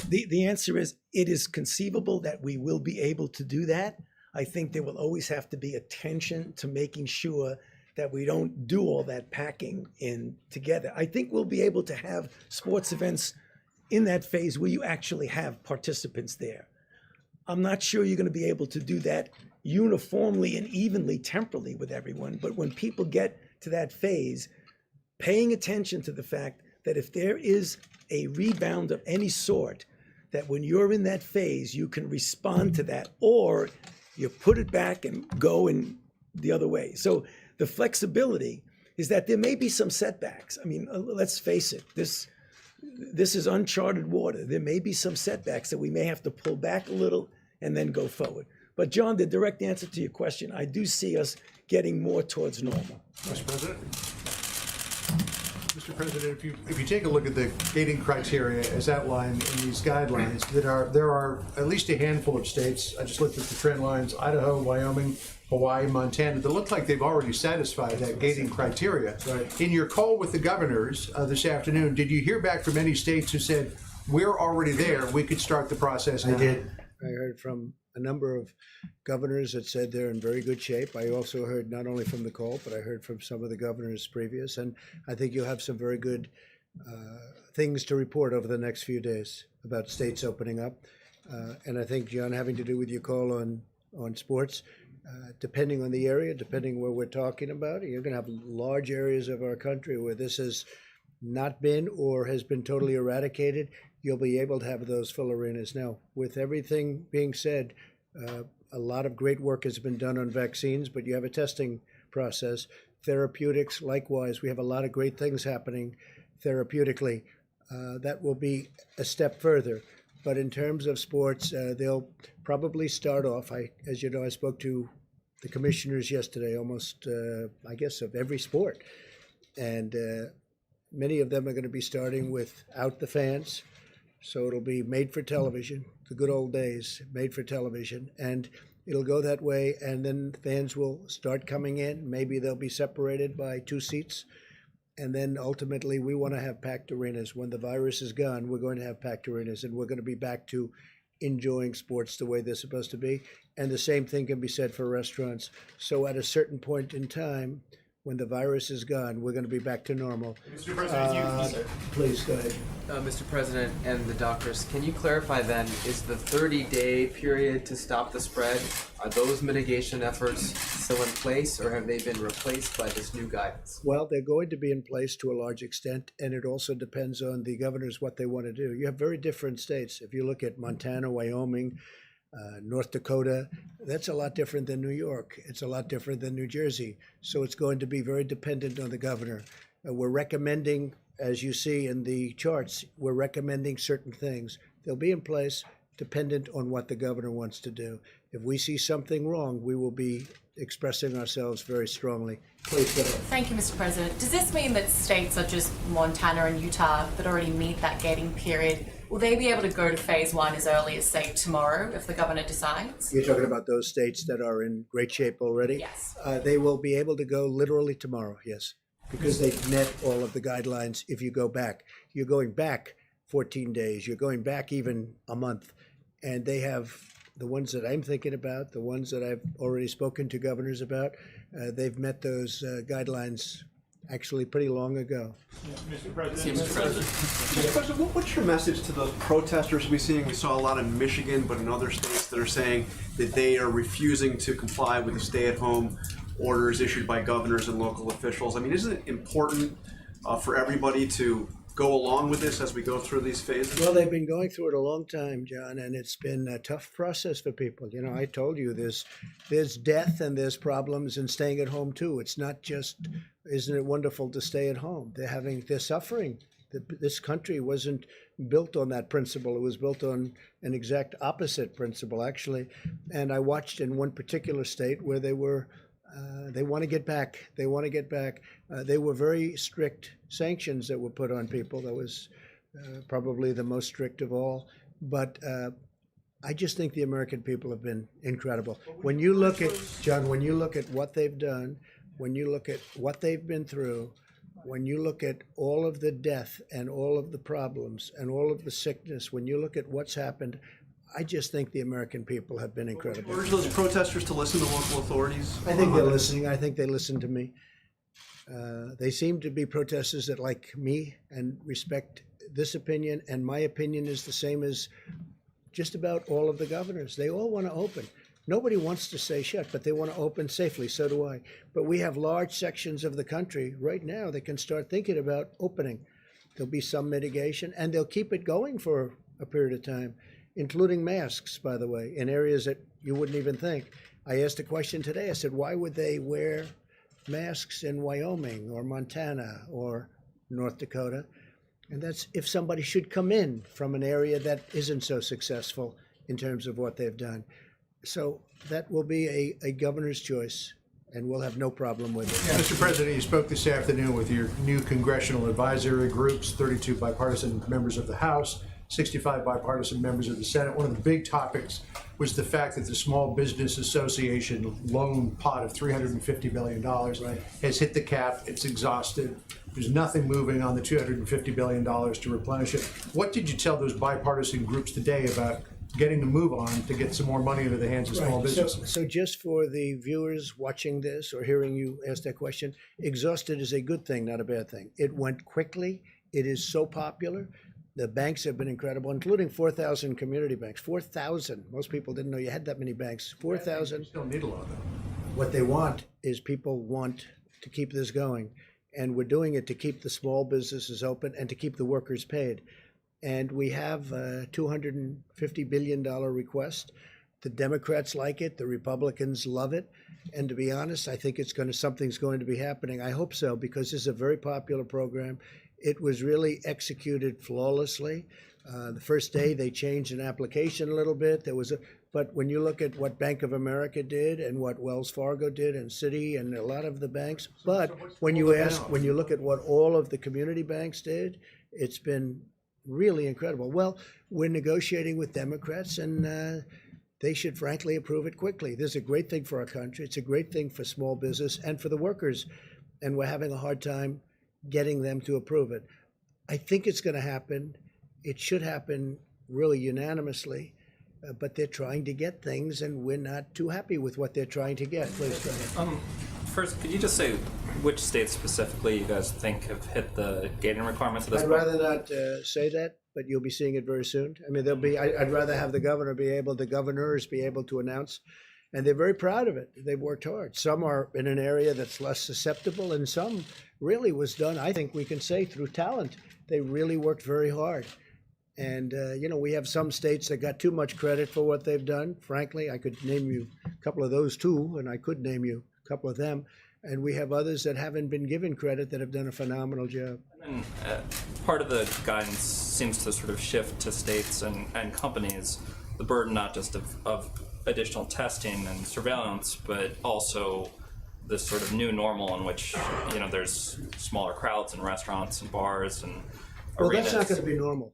The answer is it is conceivable that we will be able to do that. I think there will always have to be attention to making sure that we don't do all that packing in together. I think we'll be able to have sports events in that phase where you actually have participants there. I'm not sure you're going to be able to do that uniformly and evenly temporally with everyone, but when people get to that phase, paying attention to the fact that if there is a rebound of any sort, that when you're in that phase, you can respond to that, or you put it back and go in the other way. So the flexibility is that there may be some setbacks. I mean, let's face it, this is uncharted water. There may be some setbacks that we may have to pull back a little and then go forward. But John, the direct answer to your question, I do see us getting more towards normal. Mr. President? Mr. President, if you take a look at the gating criteria as outlined in these guidelines, there are at least a handful of states, I just looked at the trend lines, Idaho, Wyoming, Hawaii, Montana, that look like they've already satisfied that gating criteria. Right. In your call with the governors this afternoon, did you hear back from any states who said, we're already there, we could start the process now? I did. I heard from a number of governors that said they're in very good shape. I also heard not only from the call, but I heard from some of the governors previous, and I think you'll have some very good things to report over the next few days about states opening up. And I think, John, having to do with your call on sports, depending on the area, depending where we're talking about, you're going to have large areas of our country where this has not been or has been totally eradicated. You'll be able to have those full arenas. Now, with everything being said, a lot of great work has been done on vaccines, but you have a testing process. Therapeutics, likewise, we have a lot of great things happening therapeutically. That will be a step further. But in terms of sports, they'll probably start off. As you know, I spoke to the commissioners yesterday, almost, I guess, of every sport. And many of them are going to be starting without the fans. So it'll be made for television, the good old days, made for television. And it'll go that way. And then fans will start coming in. Maybe they'll be separated by 2 seats. And then ultimately, we want to have packed arenas. When the virus is gone, we're going to have packed arenas, and we're going to be back to enjoying sports the way they're supposed to be. And the same thing can be said for restaurants. So at a certain point in time, when the virus is gone, we're going to be back to normal. Mr. President, Please go ahead. Mr. President and the doctors, can you clarify then, is the 30-day period to stop the spread, are those mitigation efforts still in place, or have they been replaced by this new guidance? Well, they're going to be in place to a large extent, and it also depends on the governors what they want to do. You have very different states. If you look at Montana, Wyoming, North Dakota, that's a lot different than New York. It's a lot different than New Jersey. So it's going to be very dependent on the governor. We're recommending, as you see in the charts, we're recommending certain things. They'll be in place dependent on what the governor wants to do. If we see something wrong, we will be expressing ourselves very strongly. Please go ahead. Thank you, Mr. President. Does this mean that states such as Montana and Utah that already meet that gating period, will they be able to go to phase 1 as early as, say, tomorrow if the governor decides? You're talking about those states that are in great shape already? Yes. They will be able to go literally tomorrow, yes, because they've met all of the guidelines. If you go back, you're going back 14 days, you're going back even a month, and they have the ones that I'm thinking about, the ones that I've already spoken to governors about, they've met those guidelines actually pretty long ago. Mr. President, what's your message to those protesters we're seeing? We saw a lot in Michigan, but in other states that are saying that they are refusing to comply with the stay-at-home orders issued by governors and local officials. I mean, isn't it important for everybody to go along with this as we go through these phases? Well, they've been going through it a long time, John, and it's been a tough process for people. You know, I told you there's death and there's problems in staying at home too. It's not just, isn't it wonderful to stay at home? They're suffering. This country wasn't built on that principle. It was built on an exact opposite principle, actually. And I watched in one particular state where they want to get back. They want to get back. They were very strict sanctions that were put on people. That was probably the most strict of all. But I just think the American people have been incredible. When you look at, John, when you look at what they've done, when you look at what they've been through, when you look at all of the death and all of the problems and all of the sickness, when you look at what's happened, I just think the American people have been incredible. Urge those protesters to listen to local authorities? I think they're listening. I think they listen to me. They seem to be protesters that like me and respect this opinion, and my opinion is the same as just about all of the governors. They all want to open. Nobody wants to stay shut, but they want to open safely. So do I. But we have large sections of the country right now that can start thinking about opening. There'll be some mitigation, and they'll keep it going for a period of time, including masks, by the way, in areas that you wouldn't even think. I asked a question today. I said, why would they wear masks in Wyoming or Montana or North Dakota? And that's if somebody should come in from an area that isn't so successful in terms of what they've done. So that will be a governor's choice, and we'll have no problem with it. Mr. President, you spoke this afternoon with your new congressional advisory groups, 32 bipartisan members of the House, 65 bipartisan members of the Senate. One of the big topics was the fact that the Small Business Association loan pot of $350 billion has hit the cap. It's exhausted. There's nothing moving on the $250 billion to replenish it. What did you tell those bipartisan groups today about getting the move on to get some more money into the hands of small businesses? So just for the viewers watching this or hearing you ask that question, exhausted is a good thing, not a bad thing. It went quickly. It is so popular. The banks have been incredible, including 4,000 community banks. 4,000. Most people didn't know you had that many banks. 4,000. Still need a lot of them. What they want is people want to keep this going. And we're doing it to keep the small businesses open and to keep the workers paid. And we have a $250 billion request. The Democrats like it. The Republicans love it. And to be honest, I think something's going to be happening. I hope so, because this is a very popular program. It was really executed flawlessly. The first day they changed an application a little bit. But when you look at what Bank of America did and what Wells Fargo did and Citi and a lot of the banks, but when you look at what all of the community banks did, it's been really incredible. Well, we're negotiating with Democrats, and they should frankly approve it quickly. This is a great thing for our country. It's a great thing for small business and for the workers, and we're having a hard time getting them to approve it. I think it's going to happen. It should happen really unanimously, but they're trying to get things, and we're not too happy with what they're trying to get. Please go ahead. First, could you just say which states specifically you guys think have hit the gating requirements at this I'd point? rather not say that, but you'll be seeing it very soon. I mean, I'd rather have the governors be able to announce, and they're very proud of it. They've worked hard. Some are in an area that's less susceptible, and some really was done, I think we can say, through talent. They really worked very hard. And, we have some states that got too much credit for what they've done. Frankly, I could name you a couple of those too, and I could name you a couple of them. And we have others that haven't been given credit that have done a phenomenal job. And part of the guidance seems to sort of shift to states and companies the burden not just of additional testing and surveillance, but also this sort of new normal in which, there's smaller crowds in restaurants and bars and Well, arenas. that's not going to be normal.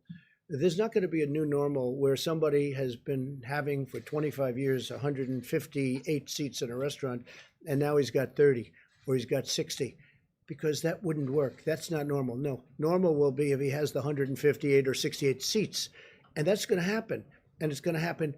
There's not going to be a new normal where somebody has been having for 25 years 158 seats in a restaurant, and now he's got 30 or he's got 60, because that wouldn't work. That's not normal. No, normal will be if he has the 158 or 68 seats, and that's going to happen, and it's going to happen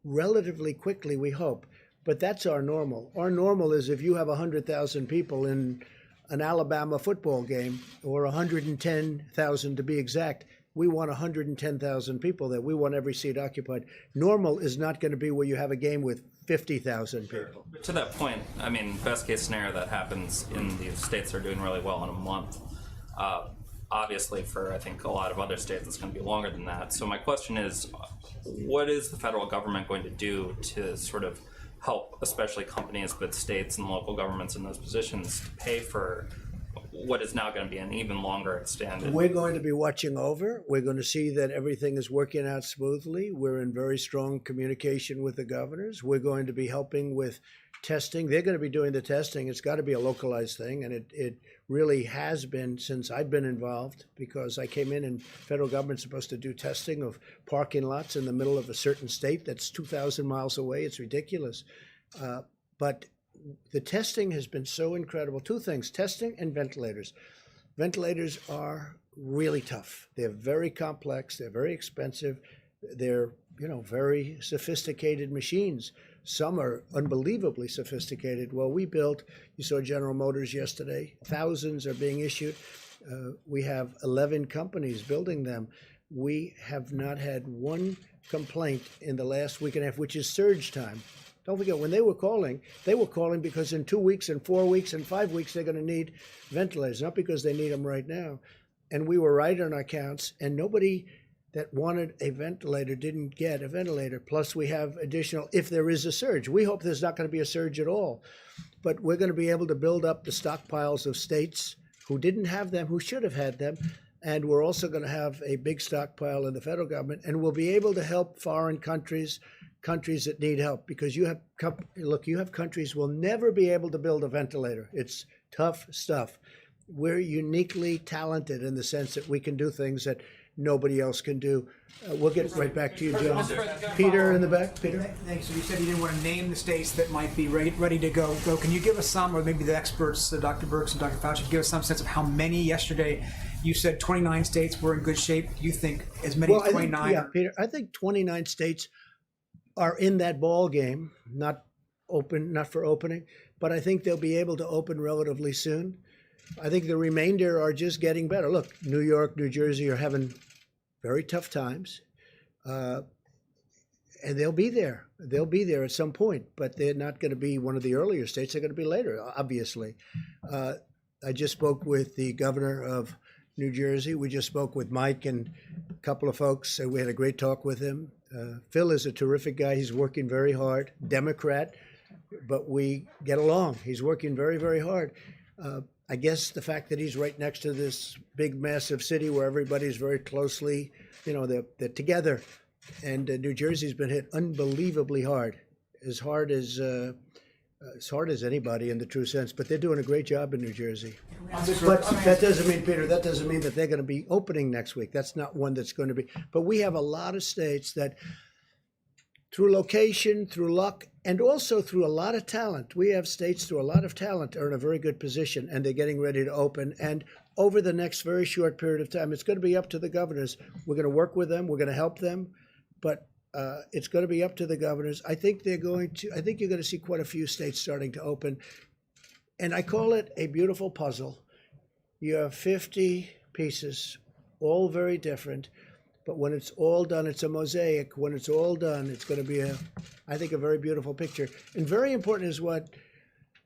relatively quickly, we hope. But that's our normal. Our normal is if you have 100,000 people in an Alabama football game, or 110,000 to be exact, we want 110,000 people there. We want every seat occupied. Normal is not going to be where you have a game with 50,000 people. To that point, I mean, best case scenario that happens in these states that are doing really well in a month. Obviously, for I think a lot of other states, it's going to be longer than that. So my question is, what is the federal government going to do to sort of help, especially companies, but states and local governments in those positions, pay for what is now going to be an even longer extended? We're going to be watching over. We're going to see that everything is working out smoothly. We're in very strong communication with the governors. We're going to be helping with testing. They're going to be doing the testing. It's got to be a localized thing, and it really has been since I've been involved, because I came in and federal government's supposed to do testing of parking lots in the middle of a certain state that's 2,000 miles away. It's ridiculous. But the testing has been so incredible. Two things, testing and ventilators. Ventilators are really tough. They're very complex. They're very expensive. They're, very sophisticated machines. Some are unbelievably sophisticated. Well, we built, you saw General Motors yesterday, thousands are being issued. We have 11 companies building them. We have not had one complaint in the last week and a half, which is surge time. Don't forget, when they were calling because in 2 weeks and 4 weeks and 5 weeks, they're going to need ventilators, not because they need them right now. And we were right on our counts, and nobody that wanted a ventilator didn't get a ventilator. Plus, we have additional, if there is a surge. We hope there's not going to be a surge at all. But we're going to be able to build up the stockpiles of states who didn't have them, who should have had them. And we're also going to have a big stockpile in the federal government. And we'll be able to help foreign countries that need help. Because you have countries will never be able to build a ventilator. It's tough stuff. We're uniquely talented in the sense that we can do things that nobody else can do. We'll get right back to you, John. Peter in the back. Peter? Thanks. So you said you didn't want to name the states that might be ready to go. Can you give us some, or maybe the experts, Dr. Birx and Dr. Fauci, give us some sense of how many yesterday? You said 29 states were in good shape. Do you think as many as 29? Peter, I think 29 states are in that ball game, not for opening, but I think they'll be able to open relatively soon. I think the remainder are just getting better. Look, New York, New Jersey are having very tough times, and they'll be there. They'll be there at some point, but they're not going to be one of the earlier states. They're going to be later, obviously. I just spoke with the governor of New Jersey. We just spoke with Mike and a couple of folks. We had a great talk with him. Phil is a terrific guy. He's working very hard, Democrat, but we get along. He's working very, very hard. I guess the fact that he's right next to this big, massive city where everybody's very closely, they're together. And New Jersey's been hit unbelievably hard as hard as anybody in the true sense. But they're doing a great job in New Jersey. But that doesn't mean, Peter, that they're going to be opening next week. That's not one that's going to be. But we have a lot of states that, through location, through luck, and also through a lot of talent. We have states through a lot of talent are in a very good position, and they're getting ready to open. And over the next very short period of time, it's going to be up to the governors. We're going to work with them. We're going to help them. But it's going to be up to the governors. I think you're going to see quite a few states starting to open. And I call it a beautiful puzzle. You have 50 pieces, all very different. But when it's all done, it's a mosaic. When it's all done, it's going to be I think, a very beautiful picture. And very important is what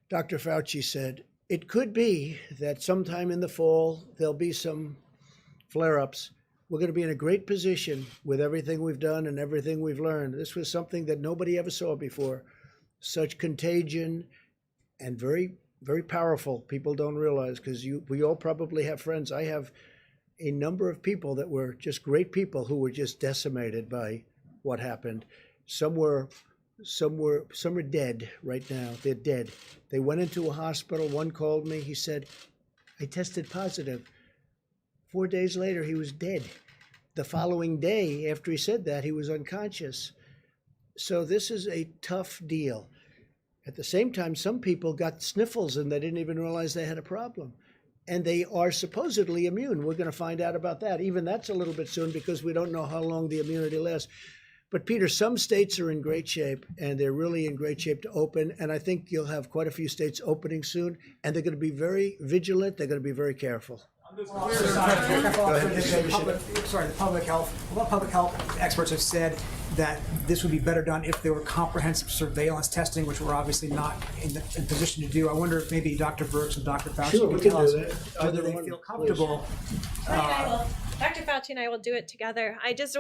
Dr. Fauci said. It could be that sometime in the fall, there'll be some flare-ups. We're going to be in a great position with everything we've done and everything we've learned. This was something that nobody ever saw before. Such contagion and very, very powerful. People don't realize, because we all probably have friends. I have a number of people that were just great people who were just decimated by what happened. Some are dead right now. They're dead. They went into a hospital. One called me. He said, I tested positive. 4 days later, he was dead. The following day, after he said that, he was unconscious. So this is a tough deal. At the same time, some people got sniffles and they didn't even realize they had a problem. And they are supposedly immune. We're going to find out about that. Even that's a little bit soon, because we don't know how long the immunity lasts. But Peter, some states are in great shape, and they're really in great shape to open. And I think you'll have quite a few states opening soon, and they're going to be very vigilant. They're going to be very careful. The public health experts have said that this would be better done if there were comprehensive surveillance testing, which we're obviously not in position to do. I wonder if maybe Dr. Birx and Dr. Fauci could tell us whether they feel comfortable. Dr. Fauci and I will do it together. It's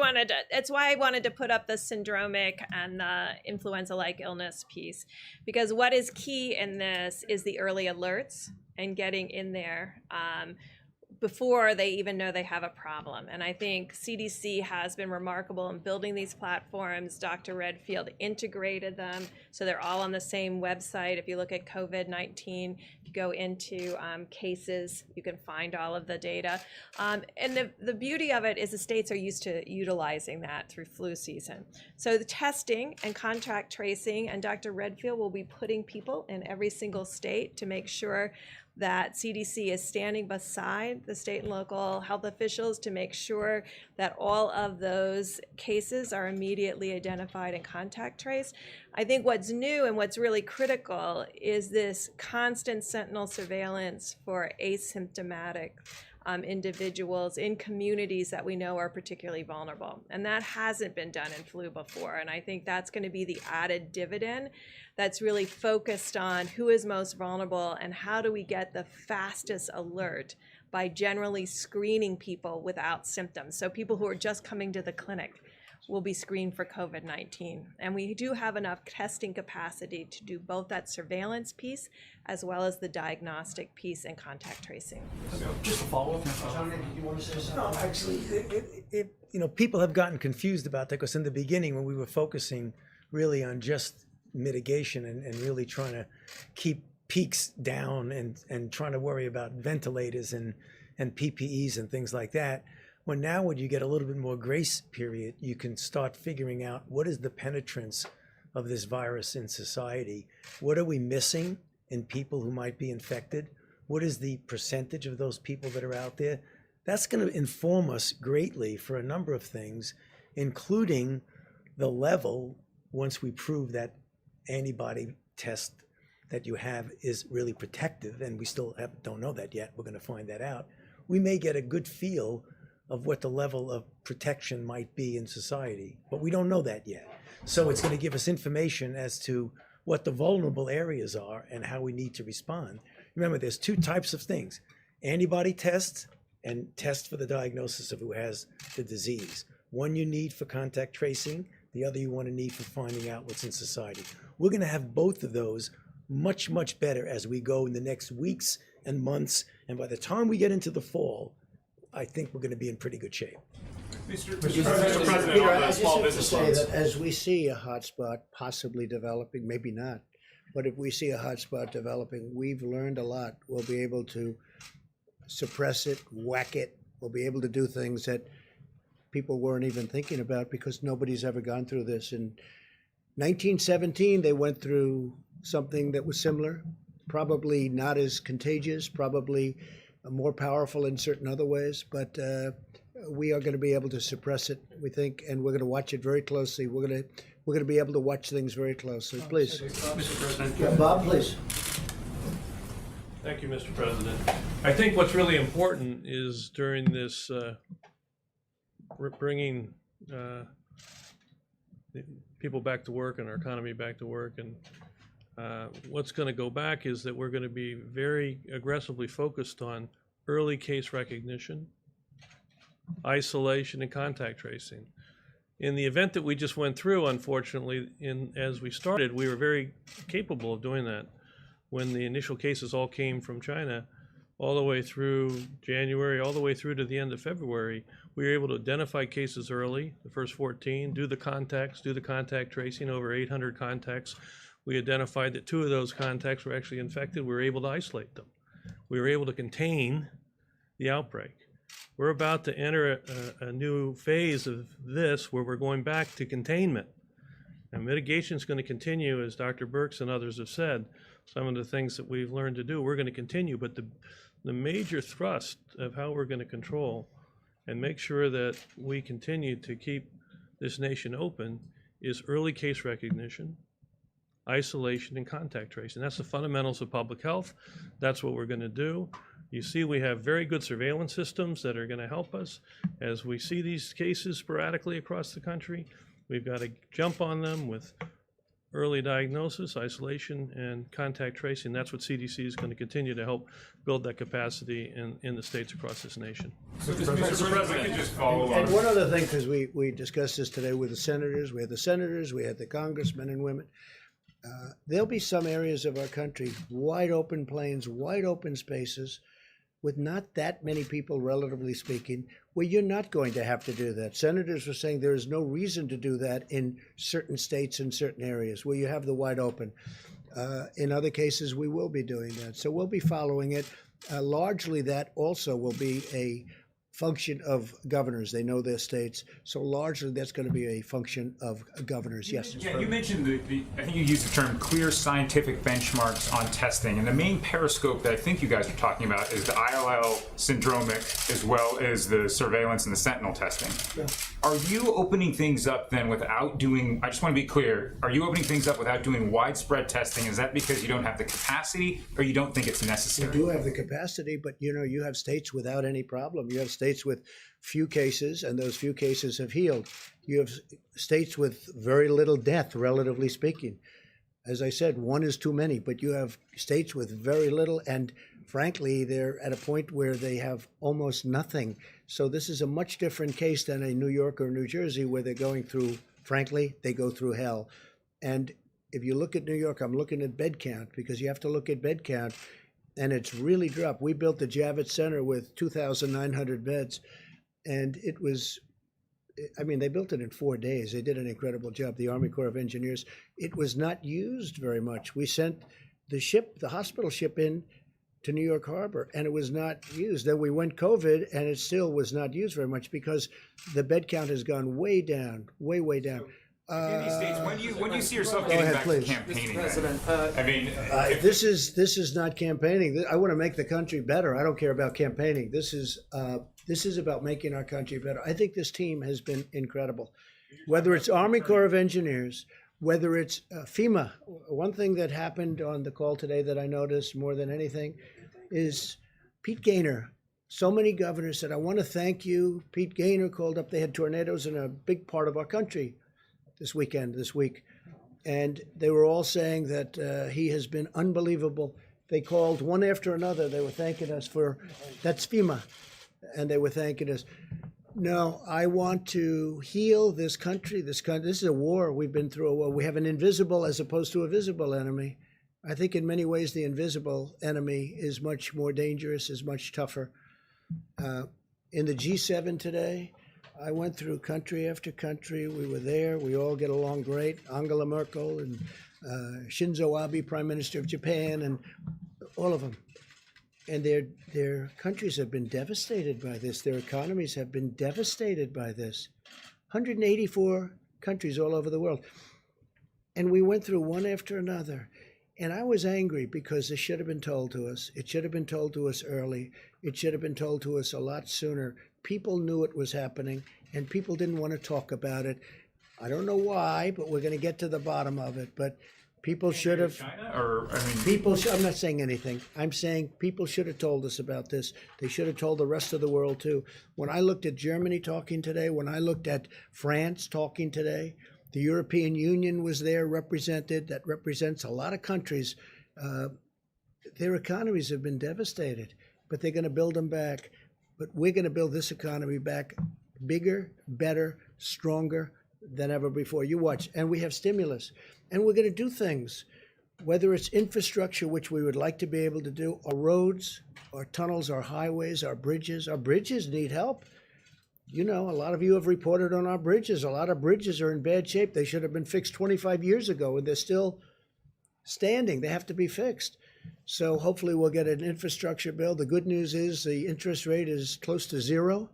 why I wanted to put up the syndromic and the influenza-like illness piece, because what is key in this is the early alerts and getting in there. before they even know they have a problem. And I think CDC has been remarkable in building these platforms. Dr. Redfield integrated them so they're all on the same website. If you look at COVID-19, if you go into cases, you can find all of the data. And the beauty of it is the states are used to utilizing that through flu season. So the testing and contact tracing, and Dr. Redfield will be putting people in every single state to make sure that CDC is standing beside the state and local health officials to make sure that all of those cases are immediately identified and contact traced. I think what's new and what's really critical is this constant sentinel surveillance for asymptomatic individuals in communities that we know are particularly vulnerable. And that hasn't been done in flu before. And I think that's going to be the added dividend that's really focused on who is most vulnerable and how do we get the fastest alert by generally screening people without symptoms. So people who are just coming to the clinic will be screened for COVID-19. And we do have enough testing capacity to do both that surveillance piece as well as the diagnostic piece and contact tracing. Just a follow-up. No, actually, people have gotten confused about that because in the beginning when we were focusing really on just mitigation and really trying to keep peaks down and trying to worry about ventilators and PPEs and things like that, when you get a little bit more grace period, you can start figuring out what is the penetrance of this virus in society. What are we missing in people who might be infected? What is the percentage of those people that are out there? That's going to inform us greatly for a number of things, including the level, once we prove that antibody test that you have is really protective, and we still don't know that yet. We're going to find that out. We may get a good feel of what the level of protection might be in society, but we don't know that yet. So it's going to give us information as to what the vulnerable areas are and how we need to respond. Remember, there's two types of things: antibody tests and tests for the diagnosis of who has the disease. One you need for contact tracing, the other you want to need for finding out what's in society. We're going to have both of those much, much better as we go in the next weeks and months. And by the time we get into the fall, I think we're going to be in pretty good shape. Mr. Peter, President, on I the just small have to business say loans. that as we see a hotspot possibly developing, maybe not, but if we see a hotspot developing, we've learned a lot. We'll be able to suppress it, whack it. We'll be able to do things that people weren't even thinking about because nobody's ever gone through this. In 1917, they went through something that was similar, probably not as contagious, probably more powerful in certain other ways, but we are going to be able to suppress it, we think, and we're going to watch it very closely. We're going to be able to watch things very closely. Please. Mr. President. Yeah, Bob, please. Thank you, Mr. President. I think what's really important is during this bringing people back to work and our economy back to work, and what's going to go back is that we're going to be very aggressively focused on early case recognition, isolation, and contact tracing. In the event that we just went through, unfortunately, as we started, we were very capable of doing that. When the initial cases all came from China, all the way through January, all the way through to the end of February, we were able to identify cases early, the first 14, do the contacts, do the contact tracing, over 800 contacts. We identified that 2 of those contacts were actually infected. We were able to isolate them. We were able to contain the outbreak. We're about to enter a new phase of this where we're going back to containment. And mitigation is going to continue, as Dr. Birx and others have said. Some of the things that we've learned to do, we're going to continue. But the major thrust of how we're going to control and make sure that we continue to keep this nation open is early case recognition, isolation, and contact tracing. That's the fundamentals of public health. That's what we're going to do. You see, we have very good surveillance systems that are going to help us. As we see these cases sporadically across the country, we've got to jump on them with early diagnosis, isolation, and contact tracing. That's what CDC is going to continue to help build that capacity in the states across this nation. Mr. President, just follow And on. one other thing, because we discussed this today with the senators, we had the congressmen and women. There'll be some areas of our country, wide open plains, wide open spaces, with not that many people, relatively speaking, where you're not going to have to do that. Senators were saying there is no reason to do that in certain states and certain areas where you have the wide open. In other cases, we will be doing that. So we'll be following it. Largely, that also will be a function of governors. They know their states. So largely, that's going to be a function of governors. Yes. Yeah, you mentioned I think you used the term clear scientific benchmarks on testing. And the main periscope that I think you guys are talking about is the ILL syndromic as well as the surveillance and the sentinel testing. Yeah. Are you opening things up then without doing, I just want to be clear, are you opening things up without doing widespread testing? Is that because you don't have the capacity or you don't think it's necessary? We do have the capacity, but you have states without any problem. You have states with few cases, and those few cases have healed. You have states with very little death, relatively speaking. As I said, one is too many, but you have states with very little, and frankly, they're at a point where they have almost nothing. So this is a much different case than a New York or New Jersey, where they're going through, frankly, they go through hell. And if you look at New York, I'm looking at bed count, because you have to look at bed count, and it's really dropped. We built the Javits Center with 2,900 beds, and it was, I mean, they built it in 4 days. They did an incredible job, the Army Corps of Engineers. It was not used very much. We sent the hospital ship in to New York Harbor, and it was not used. Then we went COVID, and it still was not used very much because the bed count has gone way down, way down. In these states, when do you see yourself Go getting ahead, back please. to campaigning? President, I mean, This is not campaigning. I want to make the country better. I don't care about campaigning. This is about making our country better. I think this team has been incredible. Whether it's Army Corps of Engineers, whether it's FEMA. One thing that happened on the call today that I noticed more than anything is Pete Gaynor. So many governors said, I want to thank you. Pete Gaynor called up. They had tornadoes in a big part of our country this week. And they were all saying that he has been unbelievable. They called one after another. They were thanking us for, that's FEMA. And they were thanking us. No, I want to heal this country. This is a war. We've been through a war. We have an invisible as opposed to a visible enemy. I think in many ways the invisible enemy is much more dangerous, is much tougher. In the G7 today, I went through country after country. We were there. We all get along great. Angela Merkel and Shinzo Abe, Prime Minister of Japan, and all of them. And their countries have been devastated by this. Their economies have been devastated by this. 184 countries all over the world. And we went through one after another. And I was angry because this should have been told to us. It should have been told to us early. It should have been told to us a lot sooner. People knew it was happening, and people didn't want to talk about it. I don't know why, but we're going to get to the bottom of it. But people should have. China, or I mean, I'm not saying anything. I'm saying people should have told us about this. They should have told the rest of the world too. When I looked at Germany talking today, when I looked at France talking today, the European Union was there represented. That represents a lot of countries. Their economies have been devastated, but they're going to build them back. But we're going to build this economy back bigger, better, stronger than ever before. You watch. And we have stimulus. And we're going to do things, whether it's infrastructure, which we would like to be able to do, or roads, or tunnels, or highways, our bridges. Our bridges need help. You know, a lot of you have reported on our bridges. A lot of bridges are in bad shape. They should have been fixed 25 years ago, and they're still standing. They have to be fixed. So hopefully we'll get an infrastructure bill. The good news is the interest rate is close to zero.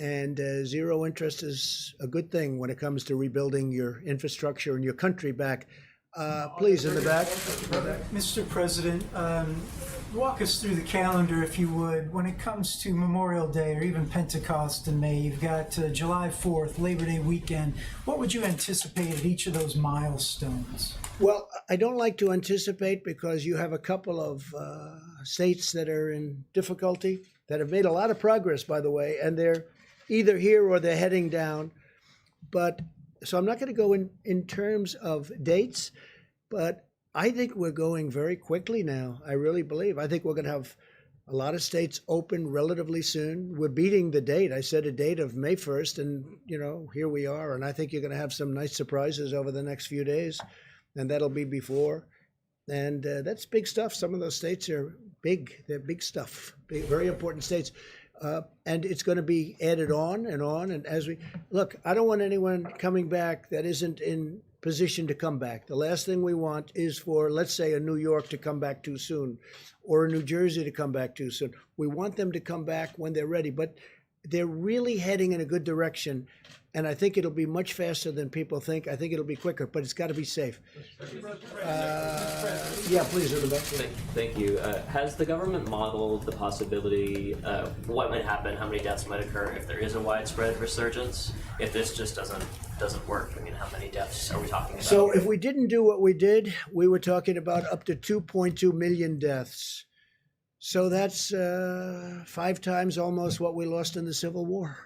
And zero interest is a good thing when it comes to rebuilding your infrastructure and your country back. Please, in the back. Mr. President, walk us through the calendar, if you would. When it comes to Memorial Day or even Pentecost in May, you've got July 4th, Labor Day weekend. What would you anticipate at each of those milestones? Well, I don't like to anticipate because you have a couple of states that are in difficulty, that have made a lot of progress, by the way, and they're either here or they're heading down. But so I'm not going to go in terms of dates, but I think we're going very quickly now. I really believe. I think we're going to have a lot of states open relatively soon. We're beating the date. I said a date of May 1st, and, you know, here we are. And I think you're going to have some nice surprises over the next few days, and that'll be before. And that's big stuff. Some of those states are big. They're big stuff. Big, very important states. And it's going to be added on. And as we look, I don't want anyone coming back that isn't in position to come back. The last thing we want is for, let's say, a New York to come back too soon, or a New Jersey to come back too soon. We want them to come back when they're ready, but they're really heading in a good direction. And I think it'll be much faster than people think. I think it'll be quicker, but it's got to be safe. Yeah, please, in the back. Thank you. Has the government modeled the possibility of what might happen, how many deaths might occur if there is a widespread resurgence? If this just doesn't work, I mean, how many deaths are we talking about? So if we didn't do what we did, we were talking about up to 2.2 million deaths. So that's 5 times almost what we lost in the Civil War.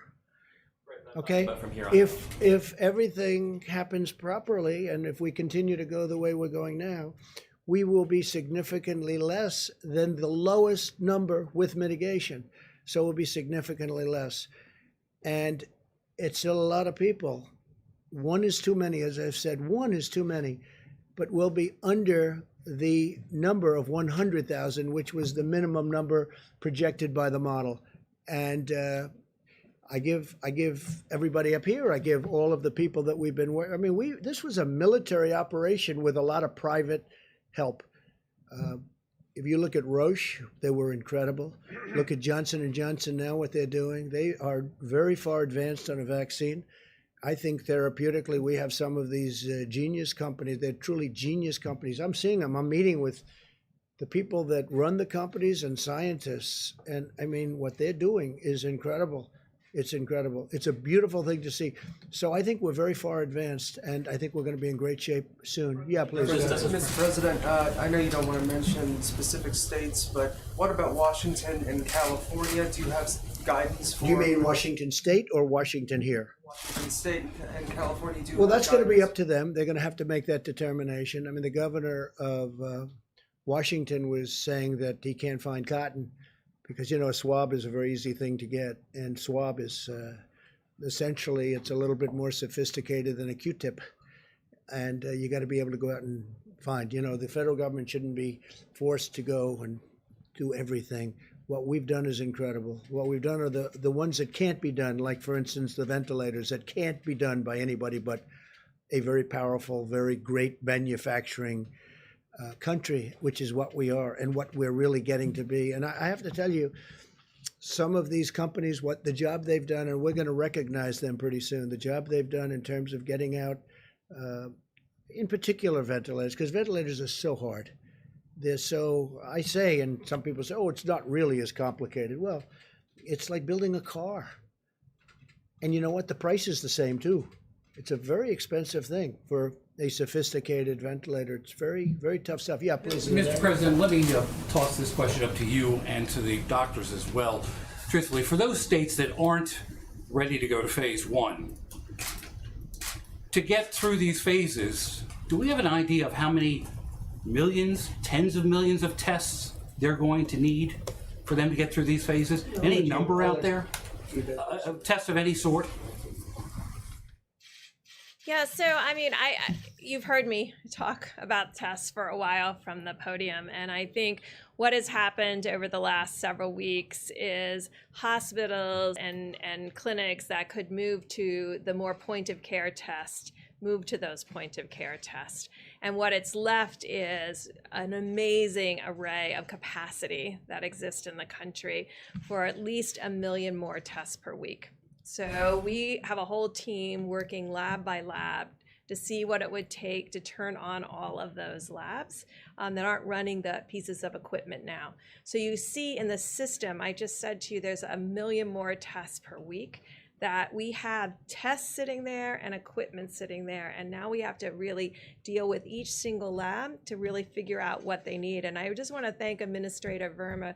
Okay, But from here on if everything happens properly, and if we continue to go the way we're going now, we will be significantly less than the lowest number with mitigation. So we'll be significantly less. And it's still a lot of people. 1 is too many, as I've said, 1 is too many, but we'll be under the number of 100,000, which was the minimum number projected by the model. And I give everybody up here, I give all of the people that we've been working. I mean, this was a military operation with a lot of private help. If you look at Roche, they were incredible. Look at Johnson & Johnson now, what they're doing. They are very far advanced on a vaccine. I think therapeutically, we have some of these genius companies. They're truly genius companies. I'm seeing them. I'm meeting with the people that run the companies and scientists. And I mean, what they're doing is incredible. It's incredible. It's a beautiful thing to see. So I think we're very far advanced, and I think we're going to be in great shape soon. Yeah, please. Mr. President, I know you don't want to mention specific states, but what about Washington and California? Do you have guidance for? Do you mean Washington State or Washington here? Washington State and California? Do you Well, have that's going to be guidance? up to them. They're going to have to make that determination. I mean, the governor of Washington was saying that he can't find cotton, because, you know, a swab is a very easy thing to get. And swab is essentially, it's a little bit more sophisticated than a Q-tip. And you got to be able to go out and find, you know, the federal government shouldn't be forced to go and do everything. What we've done is incredible. What we've done are the ones that can't be done, like, for instance, the ventilators that can't be done by anybody but a very powerful, very great manufacturing country, which is what we are and what we're really getting to be. And I have to tell you, some of these companies, what the job they've done, and we're going to recognize them pretty soon, the job they've done in terms of getting out, in particular ventilators, because ventilators are so hard. They're so, I say, and some people say, oh, it's not really as complicated. Well, it's like building a car. And you know what? The price is the same too. It's a very expensive thing for a sophisticated ventilator. It's very, very tough stuff. Yeah, please. Mr. President, let me toss this question up to you and to the doctors as well. Truthfully, for those states that aren't ready to go to phase 1, to get through these phases, do we have an idea of how many millions, tens of millions of tests they're going to need for them to get through these phases? Any number out there? Tests of any sort? Yeah, so I mean, you've heard me talk about tests for a while from the podium, and I think what has happened over the last several weeks is hospitals and clinics that could move to the more point of care test, move to those point of care tests. And what it's left is an amazing array of capacity that exists in the country for at least 1 million more tests per week. So we have a whole team working lab by lab to see what it would take to turn on all of those labs that aren't running the pieces of equipment now. So you see in the system, I just said to you, there's 1 million more tests per week, that we have tests sitting there and equipment sitting there. And now we have to really deal with each single lab to really figure out what they need. And I just want to thank Administrator Verma,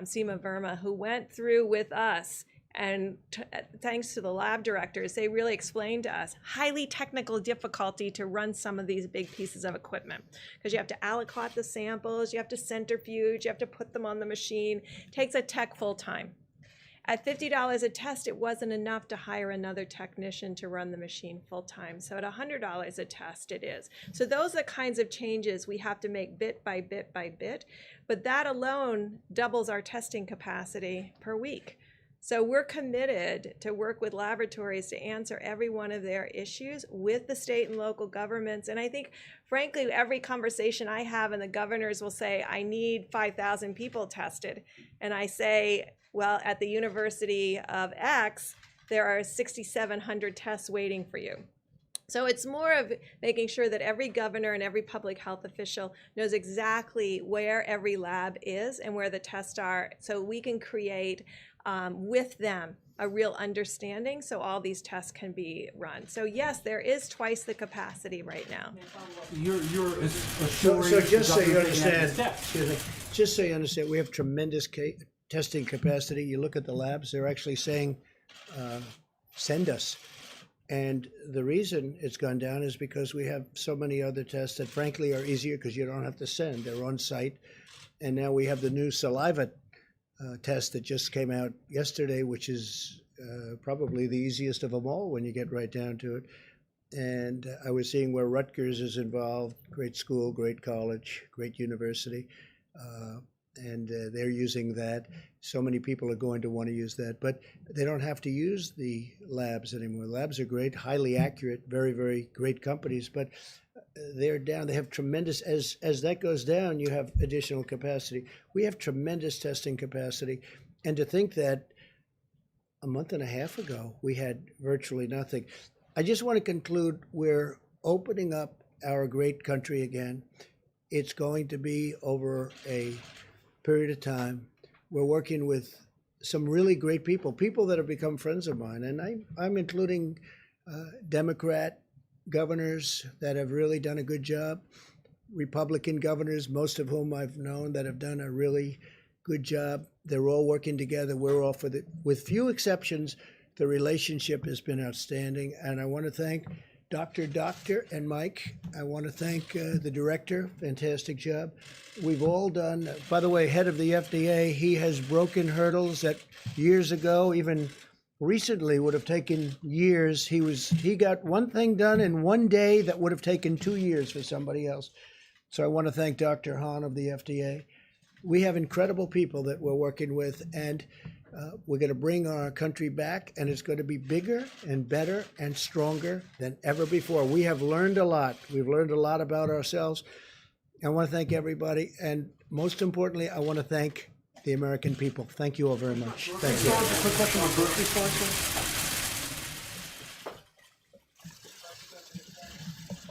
Seema Verma, who went through with us. And thanks to the lab directors, they really explained to us highly technical difficulty to run some of these big pieces of equipment, because you have to aliquot the samples, you have to centrifuge, you have to put them on the machine. It takes a tech full time. At $50 a test, it wasn't enough to hire another technician to run the machine full time. So at $100 a test, it is. So those are the kinds of changes we have to make bit by bit by bit. But that alone doubles our testing capacity per week. So we're committed to work with laboratories to answer every one of their issues with the state and local governments. And I think, frankly, every conversation I have, and the governors will say, I need 5,000 people tested. And I say, well, at the University of X, there are 6,700 tests waiting for you. So it's more of making sure that every governor and every public health official knows exactly where every lab is and where the tests are, so we can create with them a real understanding so all these tests can be run. So yes, there is twice the capacity right now. You're So assuring just so you the government they have understand, the steps. excuse me, just so you understand, we have tremendous testing capacity. You look at the labs, they're actually saying, send us. And the reason it's gone down is because we have so many other tests that frankly are easier because you don't have to send. They're on site. And now we have the new saliva test that just came out yesterday, which is probably the easiest of them all when you get right down to it. And I was seeing where Rutgers is involved, great school, great college, great university, and they're using that. So many people are going to want to use that, but they don't have to use the labs anymore. Labs are great, highly accurate, very, very great companies, but they're down. They have tremendous, as that goes down, you have additional capacity. We have tremendous testing capacity. And to think that a month and a half ago, we had virtually nothing. I just want to conclude, we're opening up our great country again. It's going to be over a period of time. We're working with some really great people that have become friends of mine. And I'm including Democrat governors that have really done a good job, Republican governors, most of whom I've known that have done a really good job. They're all working together. We're all for with few exceptions, the relationship has been outstanding. And I want to thank Dr. and Mike. I want to thank the director, fantastic job. We've all done, by the way, head of the FDA, he has broken hurdles that years ago, even recently, would have taken years. He got one thing done in one day that would have taken 2 years for somebody else. So I want to thank Dr. Hahn of the FDA. We have incredible people that we're working with, and we're going to bring our country back, and it's going to be bigger and better and stronger than ever before. We have learned a lot. We've learned a lot about ourselves. I want to thank everybody, and most importantly, I want to thank the American people. Thank you all very much. Thank you. Quick question on birth response.